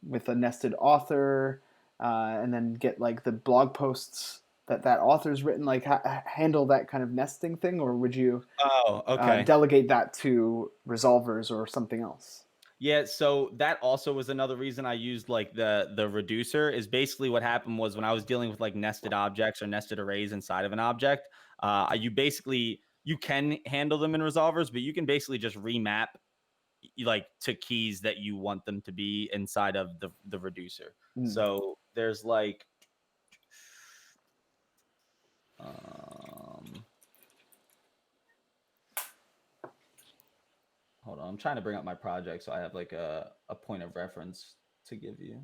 with a nested author, and then get like the blog posts that author's written, like handle that kind of nesting thing, or would you delegate that to resolvers or something else? Yeah, so that also was another reason I used like the reducer. Is basically what happened was when I was dealing with like nested objects or nested arrays inside of an object, you can handle them in resolvers, but you can basically just remap like to keys that you want them to be inside of the reducer. So there's like hold on, I'm trying to bring up my project so I have like a point of reference to give you.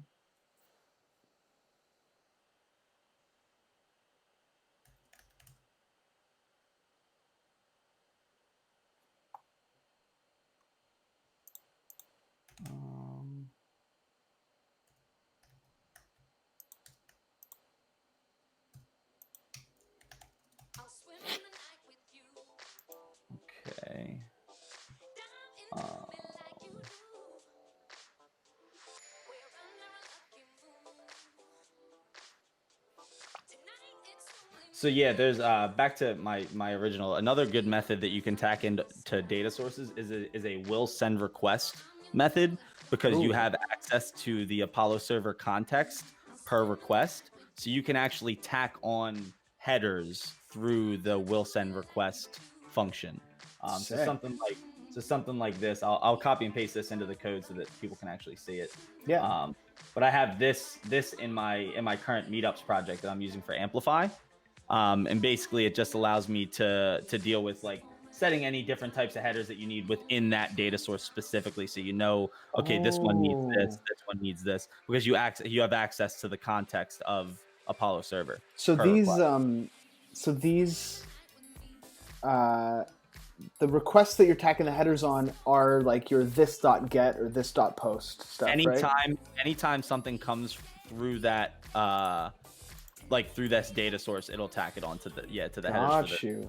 Okay. So yeah, there's back to my original. Another good method that you can tack into data sources is a will send request method, because you have access to the Apollo server context per request. So you can actually tack on headers through the will send request function. So something like this. I'll copy and paste this into the code so that people can actually see it. Yeah. But I have this in my current meetups project that I'm using for Amplify. And basically it just allows me to deal with like setting any different types of headers that you need within that data source specifically. So, okay, this one needs this one needs this, because you have access to the context of Apollo server. So these, the requests that you're tacking the headers on are like your this.get or this.post stuff, right? Anytime something comes through that, like through this data source, it'll tack it onto the headers. Got you.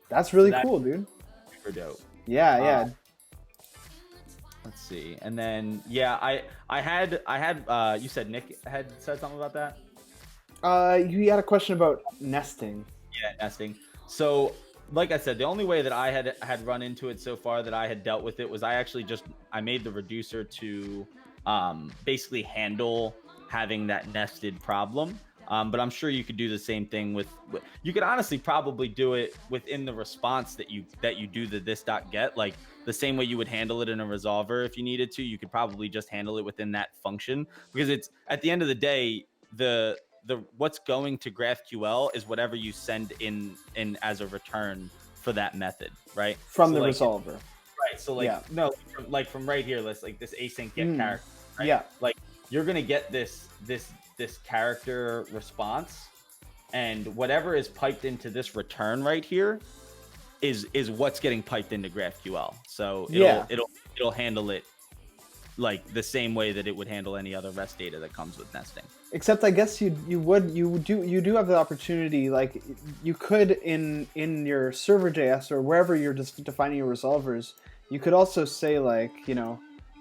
That's really cool, dude. Super dope. Yeah. Let's see, and then I had you said Nick had said something about that. You had a question about nesting. Yeah, nesting. So, like I said, the only way that I had run into it so far that I had dealt with it was I made the reducer to basically handle having that nested problem. But I'm sure you could do the same thing with you could honestly probably do it within the response that you do the this.get, like the same way you would handle it in a resolver. If you needed to, you could probably just handle it within that function, because it's at the end of the day, the what's going to GraphQL is whatever you send in as a return for that method, right? From the resolver. Right. So from right here, let's like this async get character. Right? Yeah. Like you're gonna get this character response, and whatever is piped into this return right here is what's getting piped into GraphQL. So it'll handle it like the same way that it would handle any other REST data that comes with nesting. Except I guess you do have the opportunity, like you could in your server.js or wherever you're just defining your resolvers, you could also say like,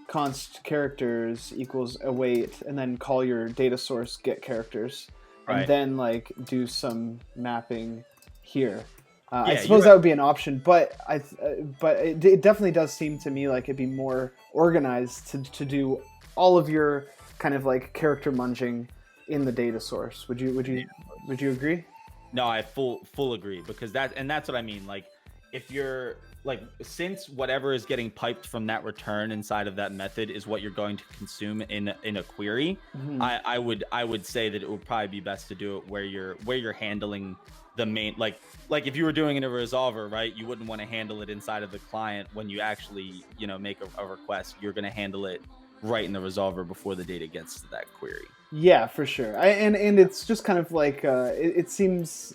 const characters equals await, and then call your data source get characters, and then like do some mapping here. I suppose that would be an option, but it definitely does seem to me like it'd be more organized to do all of your kind of like character munging in the data source. Would you agree? No, I full agree, because that's what I mean. Like if you're like, since whatever is getting piped from that return inside of that method is what you're going to consume in a query, I would say that it would probably be best to do it where you're handling the main, like if you were doing it in a resolver, right? You wouldn't want to handle it inside of the client when you actually make a request. You're going to handle it right in the resolver before the data gets to that query. Yeah, for sure. And it's just kind of like it seems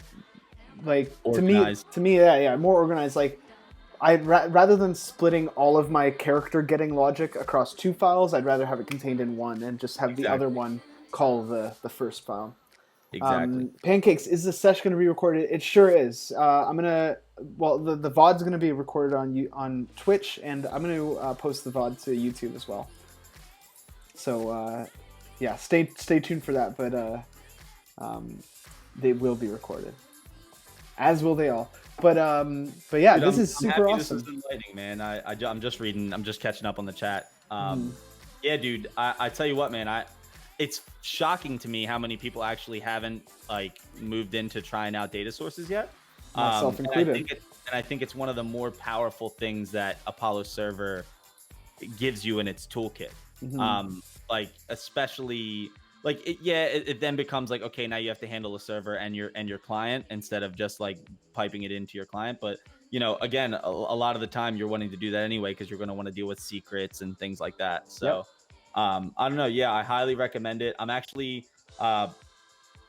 like organized. to me, more organized. Like rather than splitting all of my character getting logic across 2 files, I'd rather have it contained in one and just have the other one call the first file. Exactly. Pancakes, is the session going to be recorded? It sure is. I'm gonna, well, the VOD's going to be recorded on Twitch, and I'm going to post the VOD to YouTube as well. So yeah, stay tuned for that. But they will be recorded, as will they all. But yeah, dude, this is super awesome. This is enlightening, man. I'm just reading. I'm just catching up on the chat. Yeah, dude. I tell you what, man. It's shocking to me how many people actually haven't like moved into trying out data sources yet. Myself included. And I think it's one of the more powerful things that Apollo Server gives you in its toolkit. Like especially like it then becomes like, okay, now you have to handle a server and your client instead of just like piping it into your client. But you know, again, a lot of the time you're wanting to do that anyway because you're going to want to deal with secrets and things like that. So I don't know. Yeah, I highly recommend it. I'm actually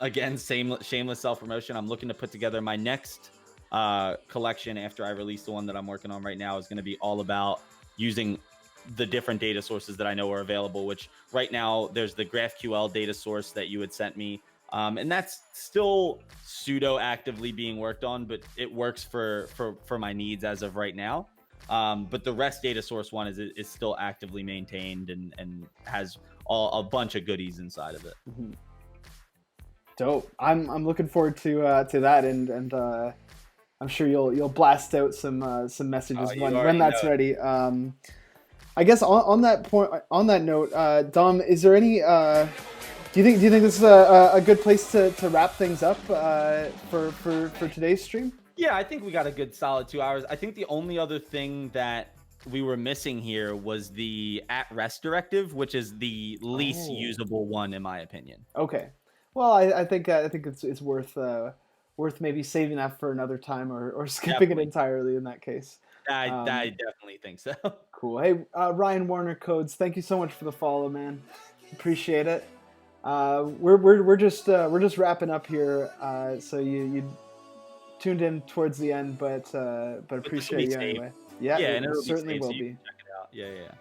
again, shameless self-promotion. I'm looking to put together my next collection after I release the one that I'm working on right now is going to be all about using the different data sources that I know are available, which right now there's the GraphQL data source that you had sent me. And that's still pseudo actively being worked on, but it works for my needs as of right now. But the REST data source one is still actively maintained and has a bunch of goodies inside of it. Dope. I'm looking forward to that, and I'm sure you'll blast out some messages when that's ready. I guess on that point, on that note, Dom, is there any? Do you think this is a good place to wrap things up for today's stream? Yeah, I think we got a good solid 2 hours. I think the only other thing that we were missing here was the @rest directive, which is the least usable one in my opinion. Okay. Well, I think it's worth maybe saving that for another time or skipping it entirely in that case. I definitely think so. Cool. Hey, Ryan Warner Codes, thank you so much for the follow, man. Appreciate it. We're just wrapping up here. So you tuned in towards the end, but appreciate you anyway. Yeah, and it certainly will be. Check it out. Yeah.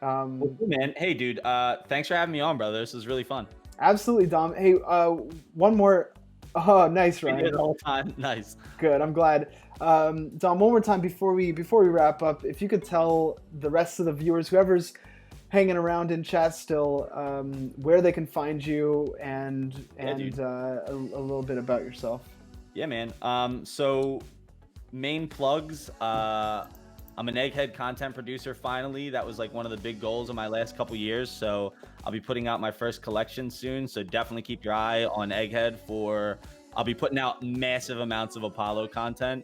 Well, cool, man. Hey, dude. Thanks for having me on, brother. This was really fun. Absolutely, Dom. Hey, one more. Oh, nice, Ryan. We did it all the time. Nice. Good. I'm glad. Dom, one more time before we wrap up, if you could tell the rest of the viewers, whoever's hanging around in chat still, where they can find you and a little bit about yourself. Yeah, man. So main plugs. I'm an Egghead content producer. Finally, that was like one of the big goals of my last couple years. So I'll be putting out my first collection soon. So definitely keep your eye on Egghead I'll be putting out massive amounts of Apollo content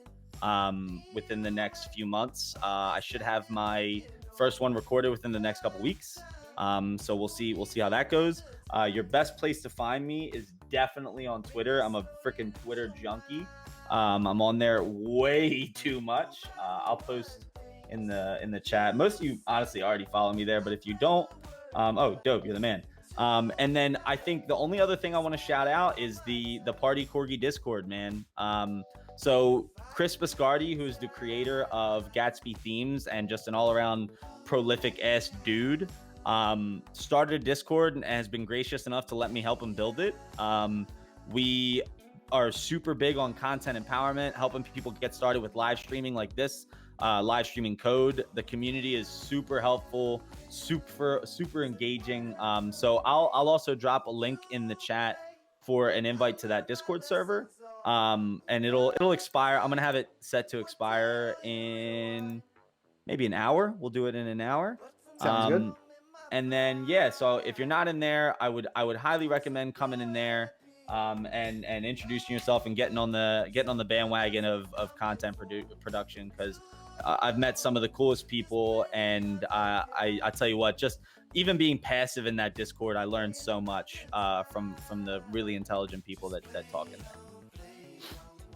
within the next few months. I should have my first one recorded within the next couple weeks. So we'll see how that goes. Your best place to find me is definitely on Twitter. I'm a freaking Twitter junkie. I'm on there way too much. I'll post in the chat. Most of you honestly already follow me there, but if you don't, oh, dope, you're the man. And then I think the only other thing I want to shout out is the Party Corgi Discord, man. So Chris Biscardi, who's the creator of Gatsby Themes and just an all-around prolific ass dude, started a Discord and has been gracious enough to let me help him build it. We are super big on content empowerment, helping people get started with live streaming like this, live streaming code. The community is super helpful, super engaging. So I'll also drop a link in the chat for an invite to that Discord server. And it'll expire. I'm gonna have it set to expire in maybe an hour. We'll do it in an hour. Sounds good. And then so if you're not in there, I would highly recommend coming in there and introducing yourself and getting on the bandwagon of content production, because I've met some of the coolest people, and I tell you what, just even being passive in that Discord, I learned so much from the really intelligent people that talk in there.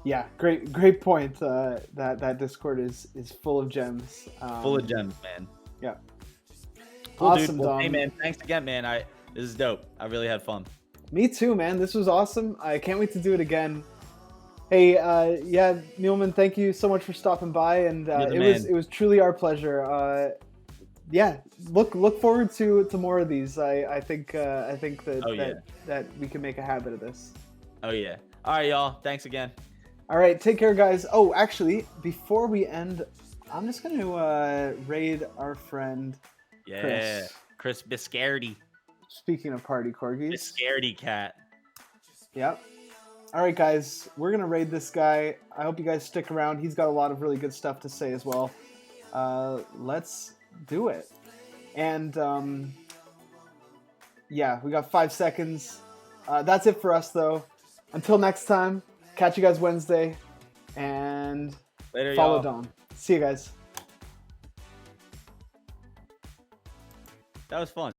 Yeah, great point. That Discord is full of gems. Full of gems, man. Yeah. Cool, awesome, dude. Well, Dom. hey, man, thanks again, man. This is dope. I really had fun. Me too, man. This was awesome. I can't wait to do it again. Hey, yeah, Muleman, thank you so much for stopping by, and it was truly our pleasure. Yeah, look forward to more of these. I think that that we can make a habit of this. Oh yeah. All right, y'all. Thanks again. All right, take care, guys. Oh, actually, before we end, I'm just gonna raid our friend Chris Biscardi. Speaking of party corgis, Biscardi cat. Yep. All right, guys, we're gonna raid this guy. I hope you guys stick around. He's got a lot of really good stuff to say as well. Let's do it. And yeah, we got 5 seconds. That's it for us, though. Until next time, catch you guys Wednesday, and later, follow Dom. See you guys. That was fun.